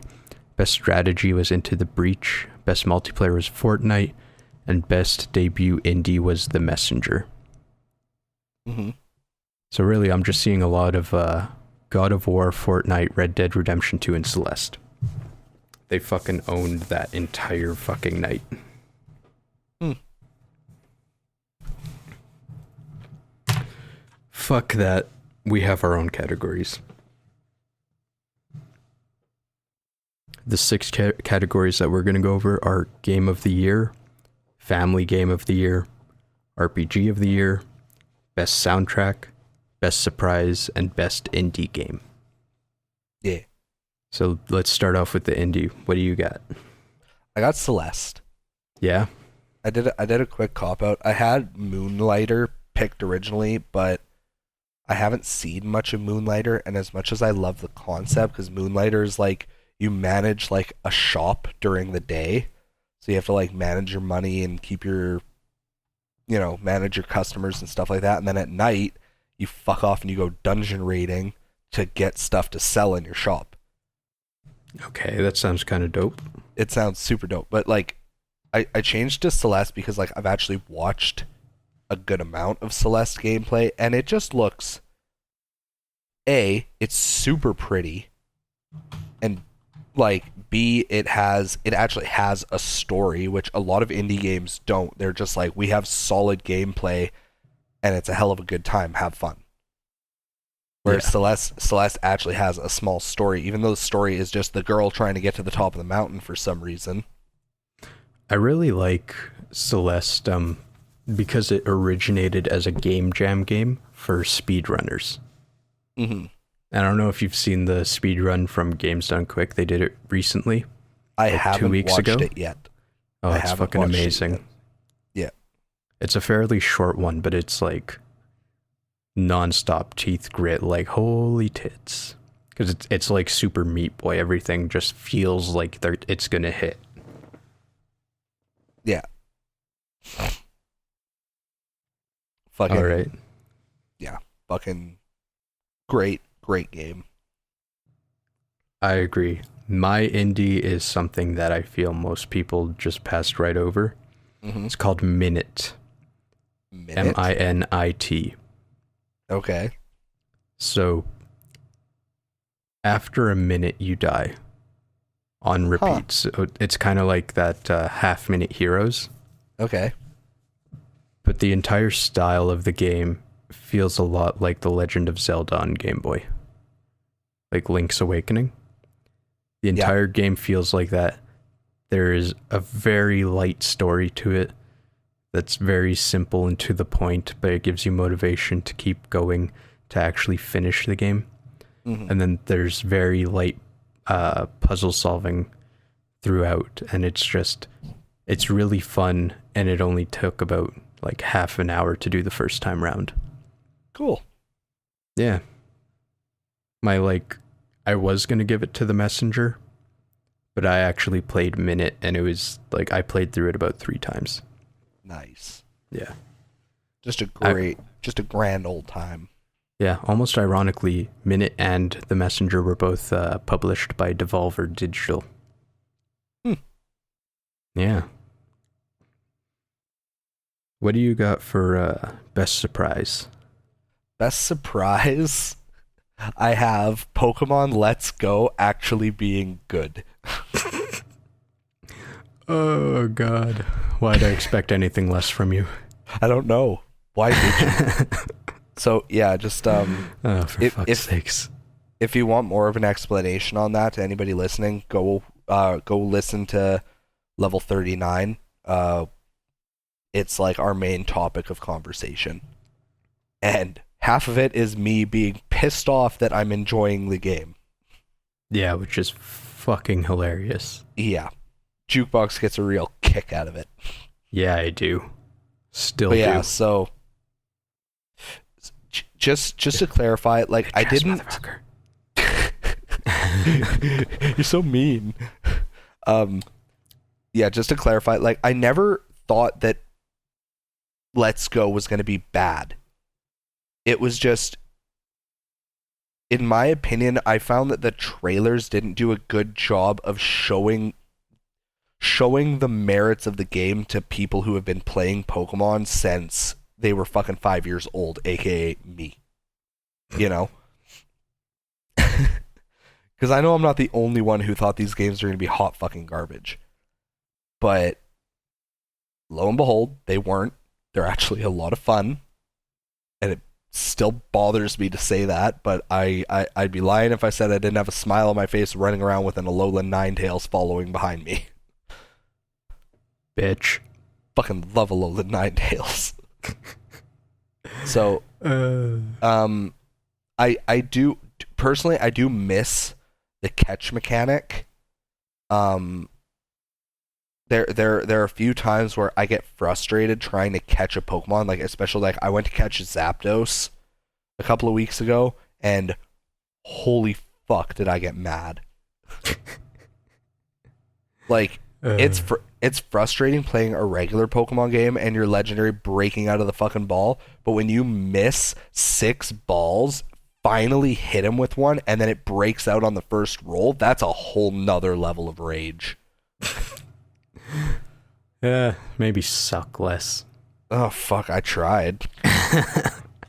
Best strategy was Into the Breach. Best multiplayer was Fortnite. And best debut indie was The Messenger. Mm-hmm. So really, I'm just seeing a lot of God of War, Fortnite, Red Dead Redemption 2, and Celeste. They fucking owned that entire fucking night. Fuck that. We have our own categories. The 6 categories that we're going to go over are Game of the Year, Family Game of the Year, RPG of the Year, Best Soundtrack, Best Surprise, and Best Indie Game. Yeah. So let's start off with the indie. What do you got? I got Celeste. Yeah? I did a quick cop-out. I had Moonlighter picked originally, but I haven't seen much of Moonlighter, and as much as I love the concept, because Moonlighter is like, you manage like a shop during the day, so you have to like manage your money and keep your, manage your customers and stuff like that, and then at night, you fuck off and you go dungeon raiding to get stuff to sell in your shop. Okay, that sounds kind of dope. It sounds super dope, but like, I changed to Celeste because like I've actually watched a good amount of Celeste gameplay, and it just looks, it's super pretty, and like B, it actually has a story, which a lot of indie games don't. They're just like, we have solid gameplay and it's a hell of a good time, have fun. Whereas Celeste actually has a small story, even though the story is just the girl trying to get to the top of the mountain for some reason. I really like Celeste because it originated as a game jam game for speedrunners. Mm-hmm. I don't know if you've seen the speedrun from Games Done Quick. They did it recently. I like haven't 2 weeks watched ago. it yet. Oh, it's fucking amazing. Yeah. It's a fairly short one, but it's like non-stop teeth grit, like holy tits. Because it's like Super Meat Boy. Everything just feels like it's gonna hit. Yeah. Fucking, all right. Yeah. Fucking great game. I agree. My indie is something that I feel most people just passed right over. Mm-hmm. It's called Minute. Minute? MINIT. Okay. So, after a minute, you die on repeat. Huh. So it's kind of like that half-minute Heroes. Okay. But the entire style of the game feels a lot like The Legend of Zelda on Game Boy. Like Link's Awakening. The entire game feels like that. There is a very light story to it that's very simple and to the point, but it gives you motivation to keep going to actually finish the game. Mm-hmm. And then there's very light puzzle solving throughout, and it's really fun, and it only took about like half an hour to do the first time round. Cool. Yeah. I was going to give it to The Messenger, but I actually played Minute, and it was like I played through it about 3 times. Nice. Yeah. Just a grand old time. Yeah, almost ironically, Minute and The Messenger were both published by Devolver Digital. Yeah. What do you got for Best Surprise? Best Surprise? I have Pokemon Let's Go actually being good. Oh, God. Why'd I expect anything less from you? I don't know. Why did you? So, yeah, just... for fuck's sakes. If you want more of an explanation on that, to anybody listening, go listen to Level 39. It's like our main topic of conversation. And half of it is me being pissed off that I'm enjoying the game. Yeah, which is fucking hilarious. Yeah. Jukebox gets a real kick out of it. Yeah, I do. Still But yeah, do. so just to clarify, like I didn't. Motherfucker. You're so mean. Yeah, just to clarify, like I never thought that Let's Go was going to be bad. It was just, in my opinion, I found that the trailers didn't do a good job of showing the merits of the game to people who have been playing Pokemon since they were fucking 5 years old, aka me. You know? Because I know I'm not the only one who thought these games were going to be hot fucking garbage. But lo and behold, they weren't. They're actually a lot of fun. And it still bothers me to say that, but I'd be lying if I said I didn't have a smile on my face running around with an Alolan Ninetales following behind me. Bitch. Fucking love Alolan Ninetales. So, I do personally, I do miss the catch mechanic. There are a few times where I get frustrated trying to catch a Pokemon, like especially like I went to catch Zapdos a couple of weeks ago, and holy fuck did I get mad. Like it's frustrating playing a regular Pokemon game and your legendary breaking out of the fucking ball, but when you miss 6 balls, finally hit him with one, and then it breaks out on the first roll, that's a whole nother level of rage. Maybe suck less. Oh fuck, I tried.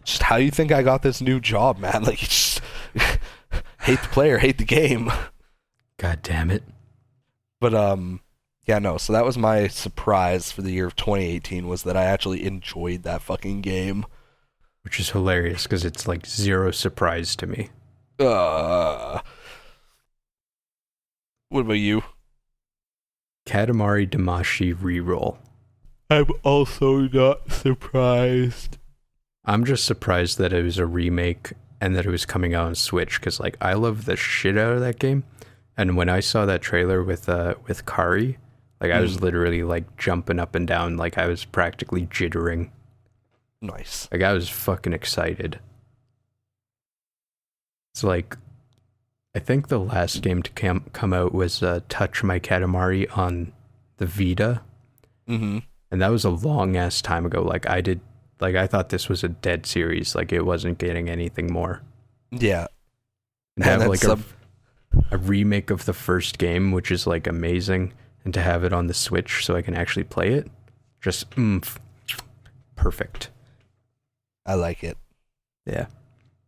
Just how you think I got this new job, man? Like, you just hate the player, hate the game. God damn it. But yeah, no, so that was my surprise for the year of 2018, was that I actually enjoyed that fucking game. Which is hilarious, because it's like zero surprise to me. What about you? Katamari Damacy reroll. I'm also not surprised. I'm just surprised that it was a remake and that it was coming out on Switch, because like I love the shit out of that game. And when I saw that trailer with Kari, like I was literally like jumping up and down, like I was practically jittering. Nice. Like I was fucking excited. It's like, I think the last game to come out was Touch My Katamari on the Vita. Mm-hmm. And that was a long ass time ago. Like I thought this was a dead series. Like it wasn't getting anything more. Yeah. And to have like a remake of the first game, which is like amazing, and to have it on the Switch so I can actually play it, just perfect. I like it. Yeah.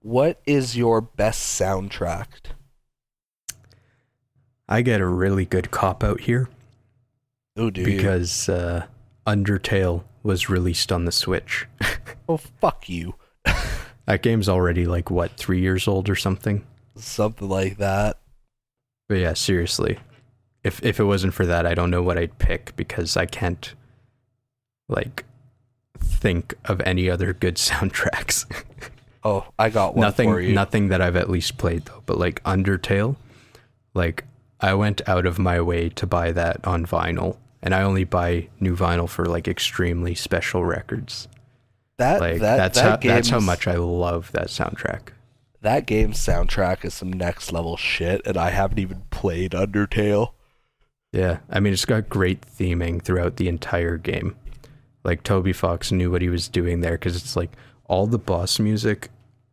What is your best soundtrack? I get a really good cop out here. Oh, do because Undertale was released on the Switch. Oh, fuck you. That game's already like what, 3 years old or something? Something like that. But yeah, seriously. If it wasn't for that, I don't know what I'd pick, because I can't like think of any other good soundtracks. Oh, I got one for you. Nothing that I've at least played though, but like Undertale, like I went out of my way to buy that on vinyl, and I only buy new vinyl for like extremely special records. That's how much I love that soundtrack. That game's soundtrack is some next level shit, and I haven't even played Undertale. Yeah, I mean, it's got great theming throughout the entire game. Like, Toby Fox knew what he was doing there, because it's like all the boss music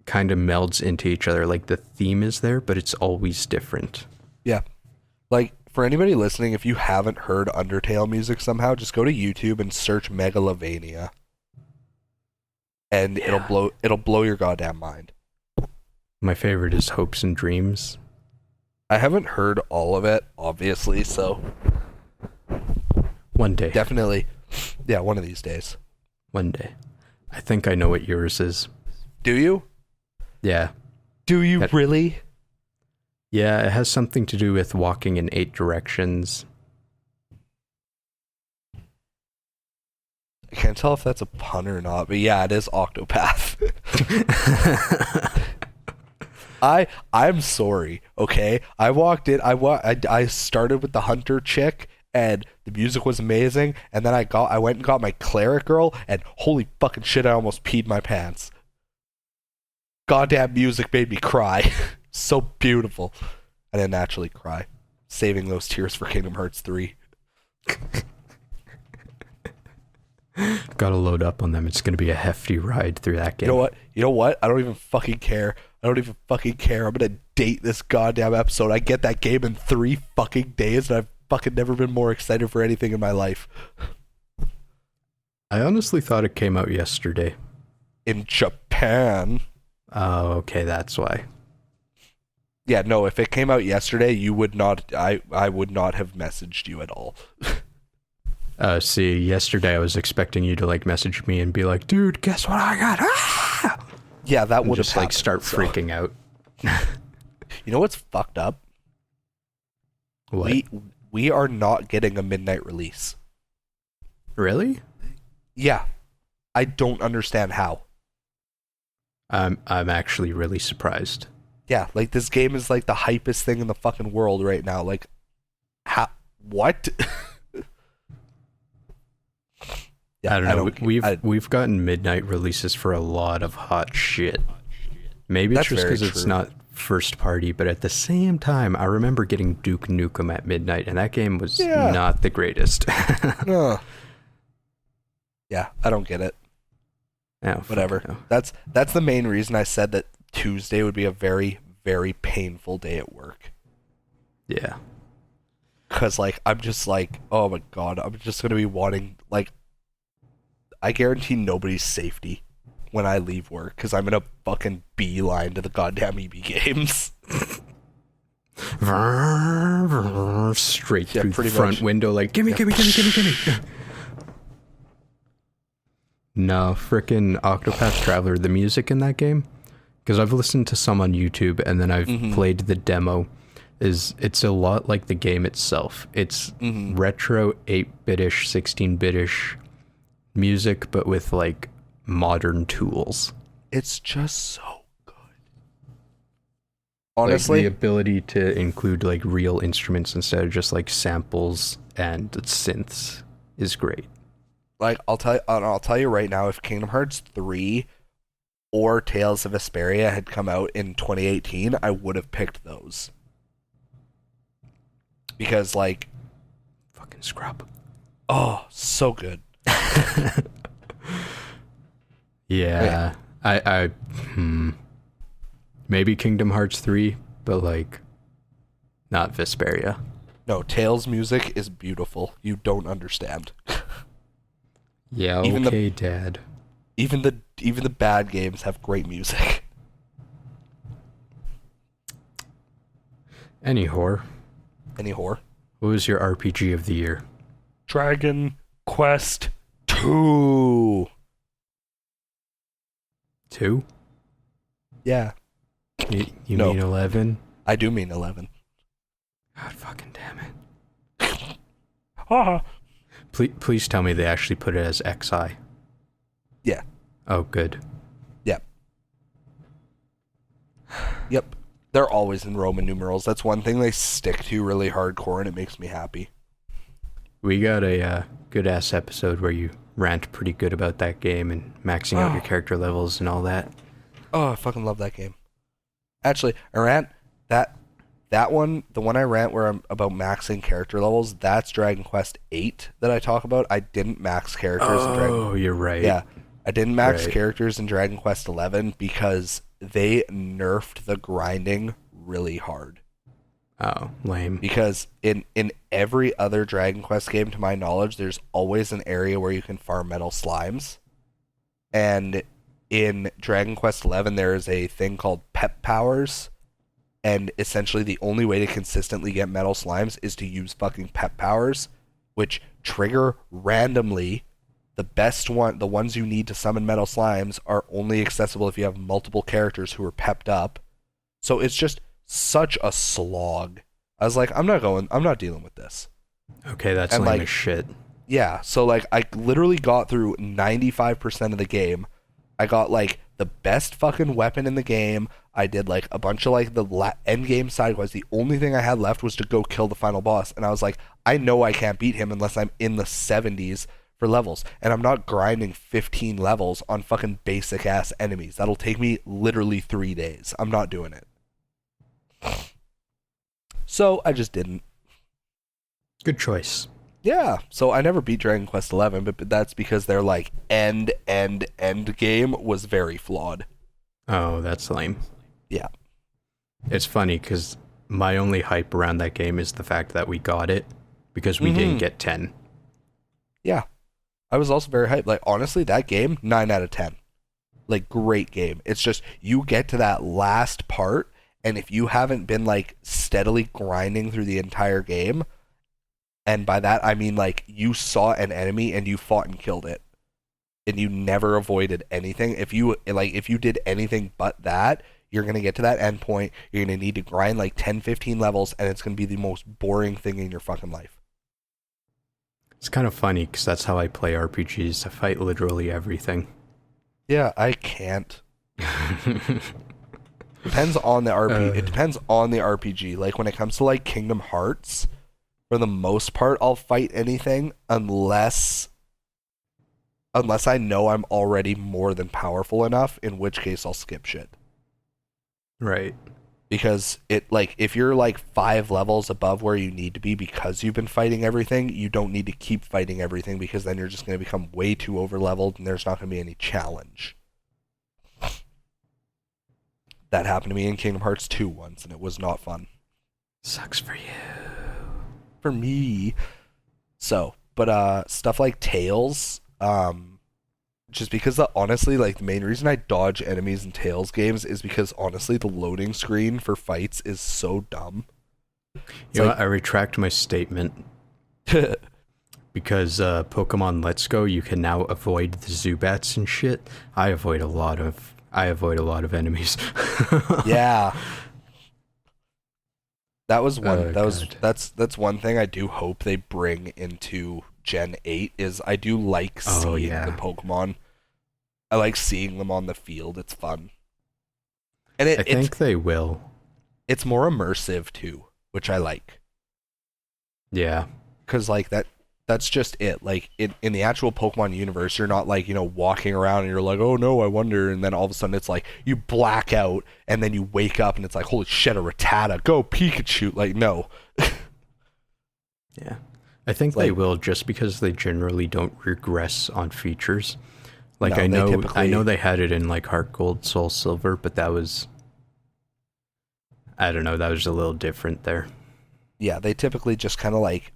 kind of melds into each other. Like, the theme is there, but it's always different. Yeah. Like, for anybody listening, if you haven't heard Undertale music somehow, just go to YouTube and search Megalovania. And it'll blow your goddamn mind. My favorite is Hopes and Dreams. I haven't heard all of it, obviously, so one day. Definitely. Yeah, one of these days. One day. I think I know what yours is. Do you? Yeah. Do you really? Yeah, it has something to do with walking in 8 directions. I can't tell if that's a pun or not, but yeah, it is Octopath. I'm sorry, okay? I walked in, I started with the hunter chick, and the music was amazing. And then I went and got my cleric girl, and holy fucking shit, I almost peed my pants. Goddamn music made me cry. So beautiful. I didn't actually cry. Saving those tears for Kingdom Hearts 3. Gotta load up on them. It's gonna be a hefty ride through that game. You know what? I don't even fucking care. I'm gonna date this goddamn episode. I get that game in 3 fucking days, and I've fucking never been more excited for anything in my life. I honestly thought it came out yesterday. In Japan. Oh, okay, that's why. Yeah, no, if it came out yesterday, you would not, I would not have messaged you at all. See, yesterday I was expecting you to like message me and be like, dude, guess what I got? Ah! Yeah, that would just have like start freaking out. You know what's fucked up? What? We are not getting a midnight release. Really? Yeah. I don't understand how. I'm actually really surprised. Yeah, like this game is like the hypest thing in the fucking world right now. Like, how? What? Yeah, I don't know. We've gotten midnight releases for a lot of hot shit. Maybe it's just because it's not first party, but at the same time, I remember getting Duke Nukem at midnight, and that game was not the greatest. Yeah, I don't get it. Oh, whatever. no. That's the main reason I said that Tuesday would be a very, very painful day at work. Yeah. Because, like, I'm just like, oh my god, I'm just going to be wanting, like, I guarantee nobody's safety when I leave work, because I'm going to fucking beeline to the goddamn EB games. Straight through the front window, like, gimme. No, frickin' Octopath Traveler, the music in that game, because I've listened to some on YouTube and then I've played the demo, it's a lot like the game itself. It's retro 8-bit-ish, 16-bit-ish music, but with like modern tools. It's just so good. Honestly, like, the ability to include like real instruments instead of just like samples and synths is great. Like, I'll tell you right now, if Kingdom Hearts 3 or Tales of Vesperia had come out in 2018, I would have picked those. Because, like, fucking scrub. Oh, so good. Yeah. I maybe Kingdom Hearts 3, but like not Vesperia. No, Tales music is beautiful. You don't understand. Yeah, Dad. Even the bad games have great music. Any whore. What was your RPG of the year? Dragon Quest 2. 2? Yeah. You mean 11? I do mean 11. God fucking damn it. Haha. Please tell me they actually put it as XI. Yeah. Oh, good. Yep. They're always in Roman numerals. That's one thing they stick to really hardcore, and it makes me happy. We got a good-ass episode where you rant pretty good about that game and maxing out your character levels and all that. Oh, I fucking love that game. Actually, I rant that one, the one I rant where I'm about maxing character levels, that's Dragon Quest 8 that I talk about. I didn't max characters in Dragon. Oh, you're right. Yeah. I didn't max characters in Dragon Quest 11 because they nerfed the grinding really hard. Oh, lame. Because in every other Dragon Quest game, to my knowledge, there's always an area where you can farm metal slimes. And in Dragon Quest 11, there is a thing called pep powers. And essentially the only way to consistently get metal slimes is to use fucking pep powers, which trigger randomly. The ones you need to summon metal slimes are only accessible if you have multiple characters who are pepped up. So it's just such a slog. I was like, I'm not dealing with this. Okay, that's lame as shit. Yeah, so like I literally got through 95% of the game. I got like the best fucking weapon in the game. I did like a bunch of like the end game side quests. The only thing I had left was to go kill the final boss, and I was like, I know I can't beat him unless I'm in the 70s for levels, and I'm not grinding 15 levels on fucking basic ass enemies. That'll take me literally 3 days. I'm not doing it. So I just didn't. Good choice. Yeah, so I never beat Dragon Quest XI, but that's because their like end game was very flawed. Oh, that's lame. Yeah. It's funny because my only hype around that game is the fact that we got it because we didn't get 10. Yeah. I was also very hyped. Like, honestly, that game, 9 out of 10. Like, great game. It's just, you get to that last part, and if you haven't been, like, steadily grinding through the entire game, and by that, I mean, like, you saw an enemy and you fought and killed it, and you never avoided anything. If you did anything but that, you're going to get to that end point, you're going to need to grind, like, 10, 15 levels, and it's going to be the most boring thing in your fucking life. It's kind of funny because that's how I play RPGs. I fight literally everything. Yeah, I can't. Depends on the RPG. It depends on the RPG. Like, when it comes to, like, Kingdom Hearts, for the most part, I'll fight anything unless I know I'm already more than powerful enough, in which case I'll skip shit. Right. Because it, like, if you're like 5 levels above where you need to be because you've been fighting everything, you don't need to keep fighting everything, because then you're just going to become way too over leveled and there's not going to be any challenge. That happened to me in Kingdom Hearts 2 once, and it was not fun. Sucks for you. For me. So, but stuff like Tails, just because honestly, like, the main reason I dodge enemies in Tails games is because honestly the loading screen for fights is so dumb. You know what? I retract my statement. Because Pokemon Let's Go, you can now avoid the Zubats and shit. I avoid a lot of enemies. Yeah. That was one. That's one thing I do hope they bring into Gen 8 is I do like seeing the Pokemon. I like seeing them on the field. It's fun. And I think they will. It's more immersive too, which I like. Yeah. Cuz like that's just it. Like in the actual Pokemon universe, you're not like, walking around and you're like, "Oh no, I wonder," and then all of a sudden it's like you black out and then you wake up and it's like, "Holy shit, a Rattata. Go Pikachu." Like, no. Yeah. I think they will, just because they generally don't regress on features. Like, no, I know they had it in like Heart Gold, Soul Silver, but that was, I don't know, that was a little different there. Yeah, they typically just kind of like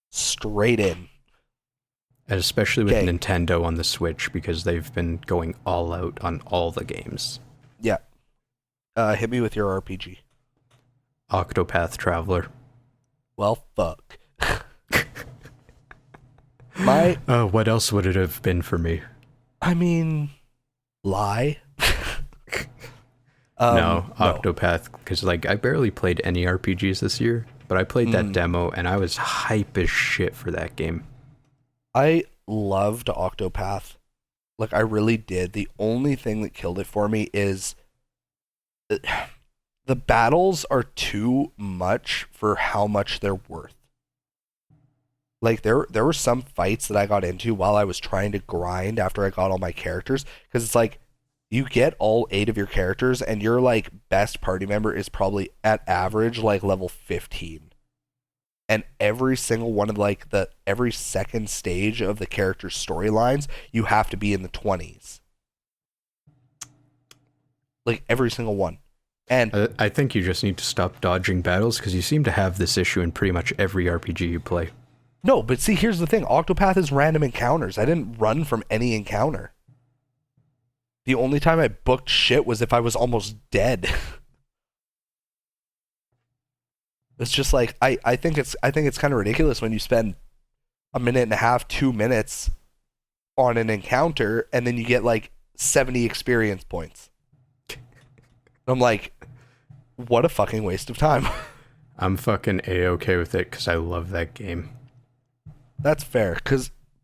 straight in. And especially with Nintendo on the Switch, because they've been going all out on all the games. Yeah. Hit me with your RPG. Octopath Traveler. Well, fuck. What else would it have been for me? I mean, lie. No, Octopath, because like I barely played any RPGs this year, but I played that demo and I was hype as shit for that game. I loved Octopath. Like, I really did. The only thing that killed it for me is the battles are too much for how much they're worth. Like, there were some fights that I got into while I was trying to grind after I got all my characters, because it's like, you get all 8 of your characters, and your, like, best party member is probably, at average, like, level 15. And every single one of, like, every second stage of the character's storylines, you have to be in the 20s. Like, every single one. And I think you just need to stop dodging battles, because you seem to have this issue in pretty much every RPG you play. No, but see, here's the thing. Octopath is random encounters. I didn't run from any encounter. The only time I booked shit was if I was almost dead. It's just like, I think it's kind of ridiculous when you spend a minute and a half, 2 minutes on an encounter, and then you get like 70 experience points. I'm like, what a fucking waste of time. I'm fucking A-okay with it because I love that game. That's fair,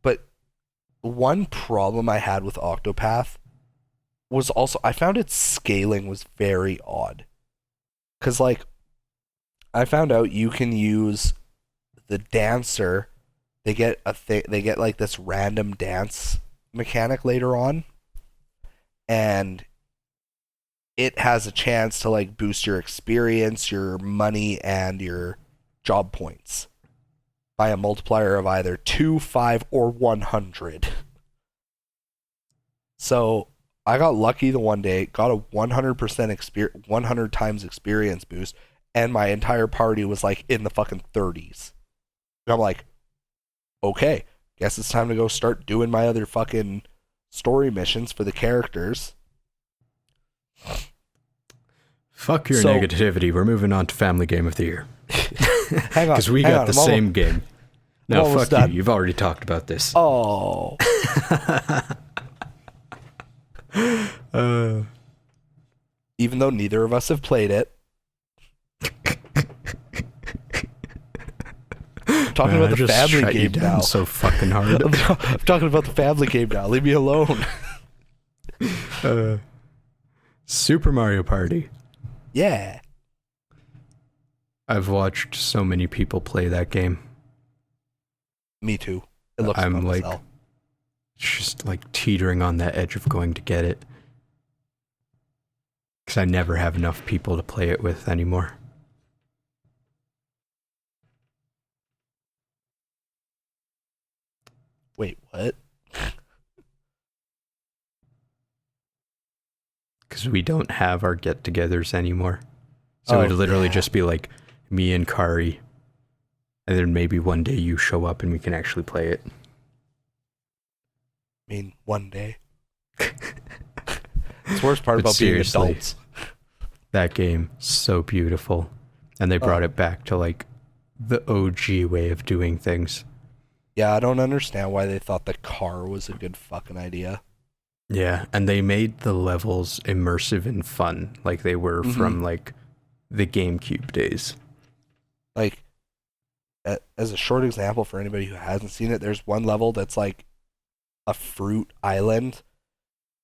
but one problem I had with Octopath was also, I found its scaling was very odd. Because, like, I found out you can use the dancer. They get they get like this random dance mechanic later on, and it has a chance to like boost your experience, your money, and your job points by a multiplier of either 2, 5, or 100. So I got lucky the one day, got a 100% 100 times experience boost, and my entire party was like in the fucking 30s. And I'm like, okay, guess it's time to go start doing my other fucking story missions for the characters. Fuck your negativity. We're moving on to Family Game of the Year. Hang on. Because we got the same game. No, fuck done. you. You've already talked about this. Oh. Even though neither of us have played it. I'm talking about the family game now. So fucking hard. I'm talking about the family game now. Leave me alone. Super Mario Party. Yeah. I've watched so many people play that game. Me too. It looks fun as hell. Just like teetering on that edge of going to get it. Because I never have enough people to play it with anymore. Wait, what? Because we don't have our get-togethers anymore. So it'd literally just be like me and Kari. And then maybe one day you show up and we can actually play it. I mean, one day. It's the worst part about being adults. That game, so beautiful. And they brought it back to like the OG way of doing things. Yeah, I don't understand why they thought the car was a good fucking idea. Yeah, and they made the levels immersive and fun, like they were from like the GameCube days. Like, as a short example for anybody who hasn't seen it, there's one level that's like a fruit island,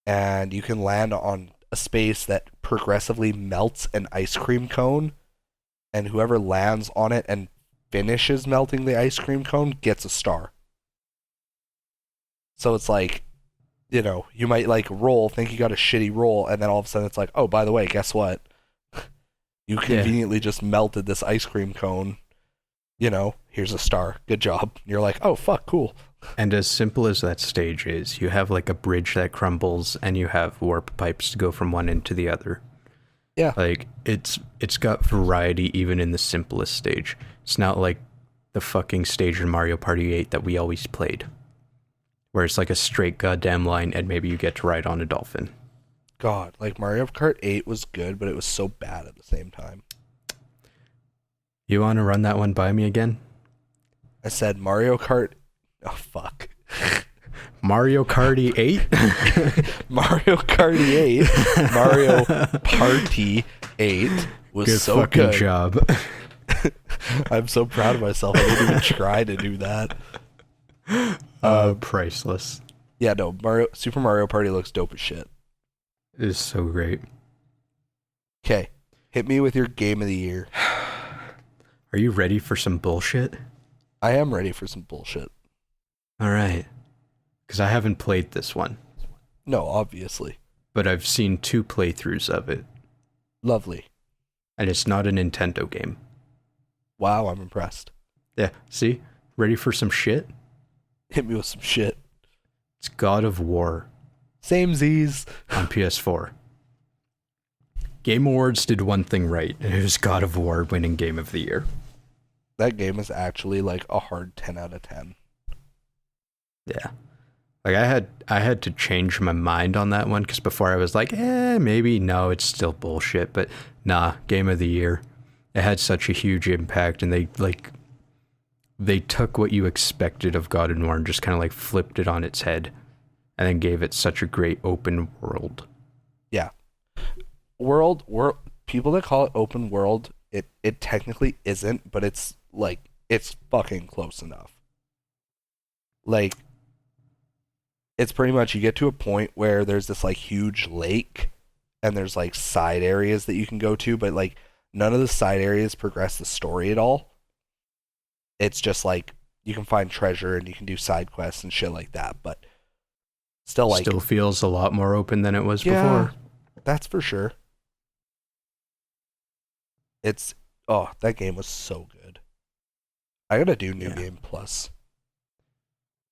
and you can land on a space that progressively melts an ice cream cone, and whoever lands on it and finishes melting the ice cream cone gets a star. So it's like, you know, you might like roll, think you got a shitty roll, and then all of a sudden it's like, oh, by the way, guess what? You conveniently just melted this ice cream cone. You know, here's a star. Good job. You're like, oh, fuck, cool. And as simple as that stage is, you have like a bridge that crumbles and you have warp pipes to go from one end to the other. Yeah. Like, it's got variety even in the simplest stage. It's not like the fucking stage in Mario Party 8 that we always played, where it's like a straight goddamn line and maybe you get to ride on a dolphin. God, like Mario Kart 8 was good, but it was so bad at the same time. You want to run that one by me again? I said Mario Kart... Oh, fuck. Mario Kart 8? Mario Kart 8. Mario Party 8 was good so fucking good. Job. I'm so proud of myself. I didn't even try to do that. Priceless. Yeah, no, Super Mario Party looks dope as shit. It is so great. Okay, hit me with your game of the year. Are you ready for some bullshit? I am ready for some bullshit. All right. Because I haven't played this one. No, obviously. But I've seen 2 playthroughs of it. Lovely. And it's not a Nintendo game. Wow, I'm impressed. Yeah, see? Ready for some shit? Hit me with some shit. It's God of War. Same Z's. On PS4. Game Awards did one thing right, and it was God of War winning Game of the Year. That game is actually like a hard 10 out of 10. Yeah. Like I had to change my mind on that one, because before I was like, maybe, no, it's still bullshit, but nah, Game of the Year. It had such a huge impact, and they took what you expected of God of War and just kind of like flipped it on its head, and then gave it such a great open world. Yeah. World, people that call it open world, it technically isn't, but it's like, it's fucking close enough. Like, it's pretty much you get to a point where there's this like huge lake and there's like side areas that you can go to, but like none of the side areas progress the story at all. It's just like you can find treasure and you can do side quests and shit like that, but still like Still feels a lot more open than it was yeah, before. that's for sure. It's that game was so good. I gotta do New Game Plus.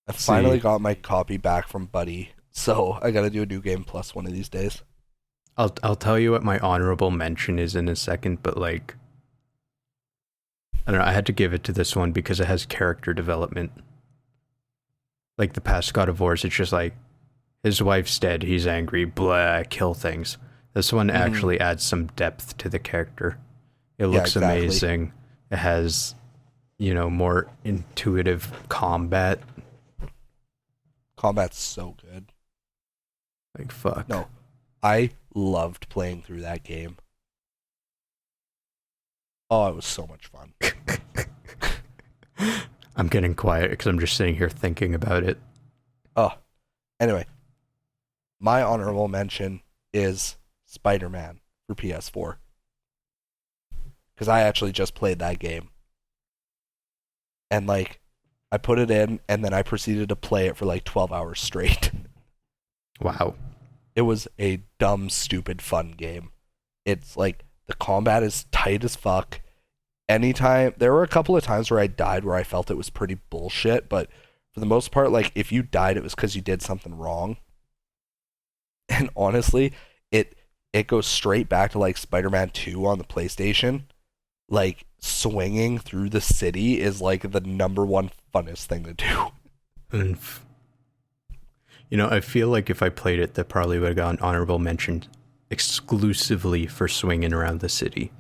I finally got my copy back from Buddy, so I gotta do a New Game Plus one of these days. I'll tell you what my honorable mention is in a second, but like I don't know, I had to give it to this one because it has character development. Like the past God of Wars, it's just like his wife's dead, he's angry, blah, kill things. This one actually adds some depth to the character. It looks amazing. It has, more intuitive combat. Combat's so good. Like, fuck. No, I loved playing through that game. Oh, it was so much fun. I'm getting quiet because I'm just sitting here thinking about it. Oh, anyway, my honorable mention is Spider-Man for PS4. Because I actually just played that game. And, like, I put it in, and then I proceeded to play it for, like, 12 hours straight. Wow. It was a dumb, stupid, fun game. It's, like, the combat is tight as fuck. There were a couple of times where I died where I felt it was pretty bullshit, but for the most part, like, if you died, it was because you did something wrong. And honestly, it goes straight back to, like, Spider-Man 2 on the PlayStation. Like, swinging through the city is, like, the number one funnest thing to do. I feel like if I played it, that probably would have gotten honorable mention exclusively for swinging around the city.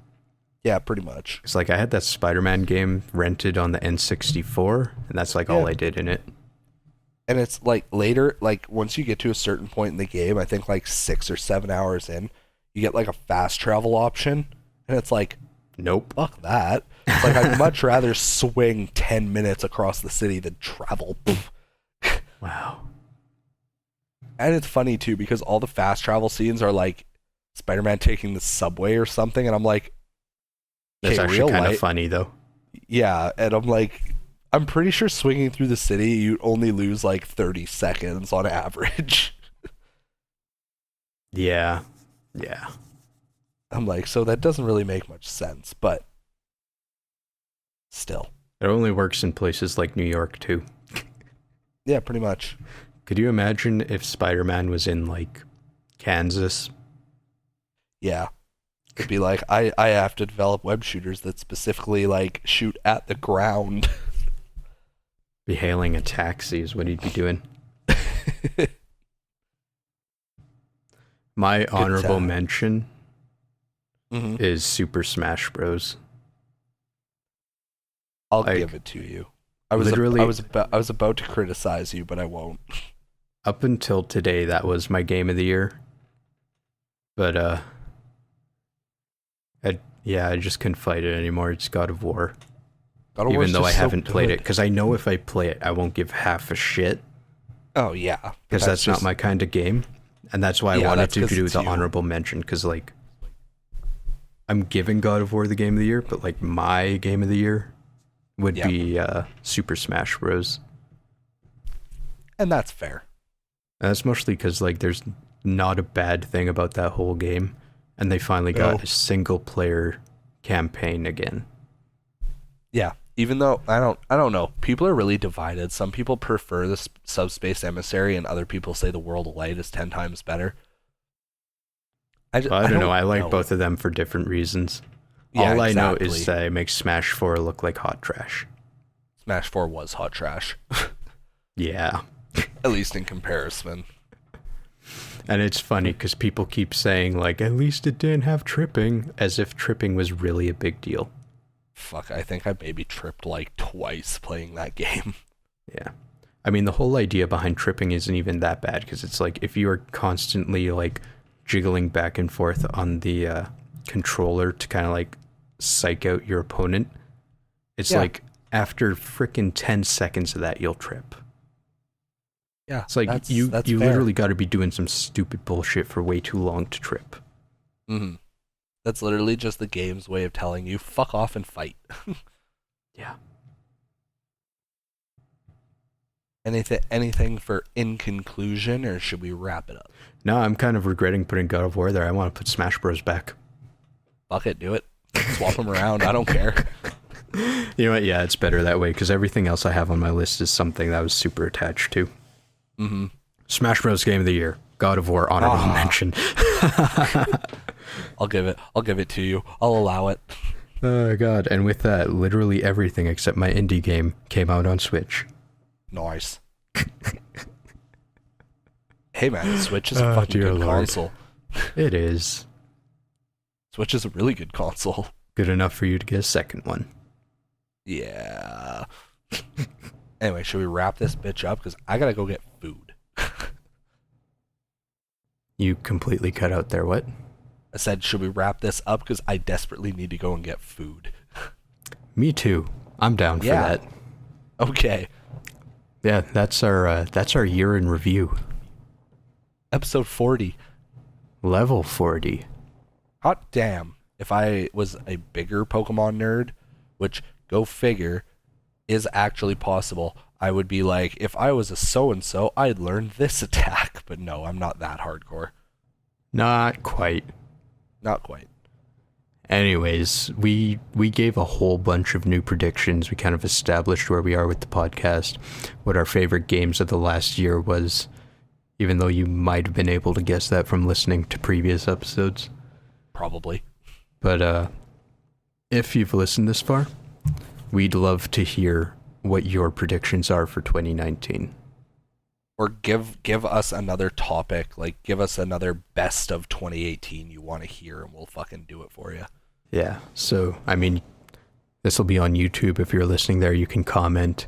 Yeah, pretty much. It's like I had that Spider-Man game rented on the N64, and that's like all I did in it. And it's like later, like once you get to a certain point in the game, I think like 6 or 7 hours in, you get like a fast travel option, and it's like, nope. Fuck that. It's like I'd much rather swing 10 minutes across the city than travel. Wow. And it's funny too because all the fast travel scenes are like Spider-Man taking the subway or something, and I'm like, that's actually kind of funny though. Yeah, and I'm like, I'm pretty sure swinging through the city, you only lose like 30 seconds on average. Yeah. I'm like, so that doesn't really make much sense, but still. It only works in places like New York too. Yeah, pretty much. Could you imagine if Spider-Man was in like Kansas? Yeah. It'd be like, I have to develop web shooters that specifically like shoot at the ground. Be hailing a taxi is what he'd be doing. My honorable mention is Super Smash Bros. I'll give it to you. I was about to criticize you, but I won't. Up until today, that was my game of the year. But I just couldn't fight it anymore. It's God of War. Even though I haven't played it, because I know if I play it, I won't give half a shit. Oh yeah, because that's not my kind of game, and that's why I wanted to do the honorable mention. Because like, I'm giving God of War the game of the year, but like my game of the year would be Super Smash Bros. And that's fair. And that's mostly because like there's not a bad thing about that whole game, and they finally got a single player campaign again. Yeah, even though I don't know, people are really divided. Some people prefer the Subspace Emissary, and other people say the World of Light is 10 times better. I don't know. I like both of them for different reasons. Yeah, all I know is that it makes Smash 4 look like hot trash. Smash 4 was hot trash. Yeah. At least in comparison. And it's funny because people keep saying, like, at least it didn't have tripping, as if tripping was really a big deal. Fuck, I think I maybe tripped like twice playing that game. Yeah. I mean, the whole idea behind tripping isn't even that bad, because it's like, if you are constantly, like, jiggling back and forth on the controller to kind of, like, psych out your opponent, it's like, after frickin' 10 seconds of that, you'll trip. Yeah, It's like that's you fair. literally got to be doing some stupid bullshit for way too long to trip. Mm-hmm. That's literally just the game's way of telling you, fuck off and fight. Yeah. Anything for in conclusion, or should we wrap it up? No, I'm kind of regretting putting God of War there. I want to put Smash Bros. Back. Fuck it, do it. Swap them around. I don't care. You know what? Yeah, it's better that way because everything else I have on my list is something that I was super attached to. Mm-hmm. Smash Bros. Game of the Year. God of War honorable mention. I'll give it to you. I'll allow it. Oh god! And with that, literally everything except my indie game came out on Switch. Nice. Hey man, Switch is a fucking dear good Lord. console. It is Switch is a really good console. good enough for you to get a second one. Yeah. Anyway, should we wrap this bitch up? Because I gotta go get food. You completely cut out there. What? I said, should we wrap this up? Because I desperately need to go and get food. Me too. I'm down for Yeah. that. Okay. Yeah, that's our year in review. Episode 40. Level 40. Hot damn. If I was a bigger Pokemon nerd, which, go figure, is actually possible, I would be like, if I was a so-and-so, I'd learn this attack. But no, I'm not that hardcore. Not quite. Not quite. Anyways, we gave a whole bunch of new predictions. We kind of established where we are with the podcast, what our favorite games of the last year was, even though you might have been able to guess that from listening to previous episodes. Probably. But if you've listened this far, we'd love to hear what your predictions are for 2019. Or give us another topic, like give us another best of 2018 you want to hear, and we'll fucking do it for you. Yeah, so, I mean, this will be on YouTube. If you're listening there, you can comment.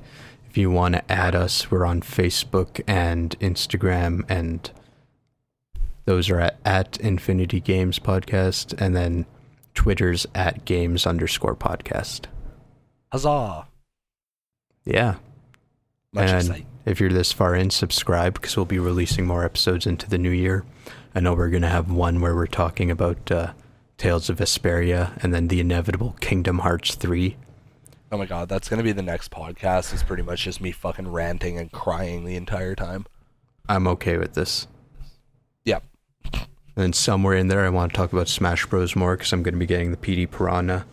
If you want to add us, we're on Facebook and Instagram, and those are at Infinity Games Podcast, and then Twitter's at Games_podcast. Huzzah! Yeah. Much And excitement. if you're this far in, subscribe, because we'll be releasing more episodes into the new year. I know we're going to have one where we're talking about Tales of Vesperia, and then the inevitable Kingdom Hearts 3. Oh my god, that's gonna be the next podcast. It's pretty much just me fucking ranting and crying the entire time. I'm okay with this. Yep. And somewhere in there, I want to talk about Smash Bros. More, because I'm going to be getting the PD Piranha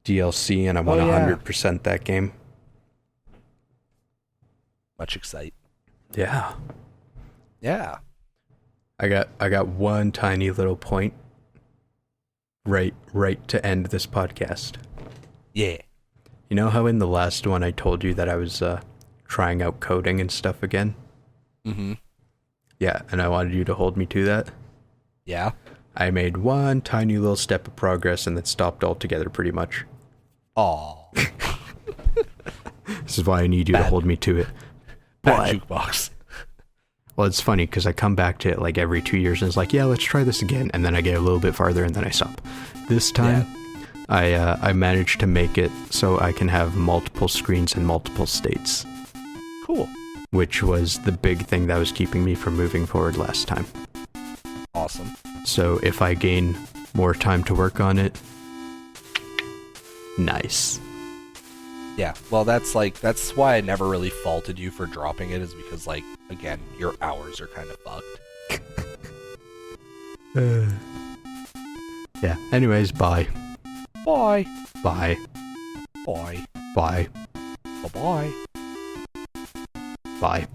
DLC, and I want to 100% that game. Much excite. Yeah. Yeah. I got one tiny little point right to end this podcast. Yeah. You know how in the last one I told you that I was trying out coding and stuff again? Mm-hmm. Yeah, and I wanted you to hold me to that. Yeah. I made one tiny little step of progress and then stopped altogether pretty much. Aw. This is why I need you to hold me to it. Bad jukebox. Well, it's funny because I come back to it like every 2 years and it's like, yeah, let's try this again. And then I get a little bit farther and then I stop. This time, I managed to make it so I can have multiple screens and multiple states. Cool. Which was the big thing that was keeping me from moving forward last time. Awesome. So if I gain more time to work on it, nice. Yeah, well, that's why I never really faulted you for dropping it, is because, like, again, your hours are kind of fucked. Yeah, anyways, bye. Bye. Bye. Bye. Bye. Bye-bye. Bye.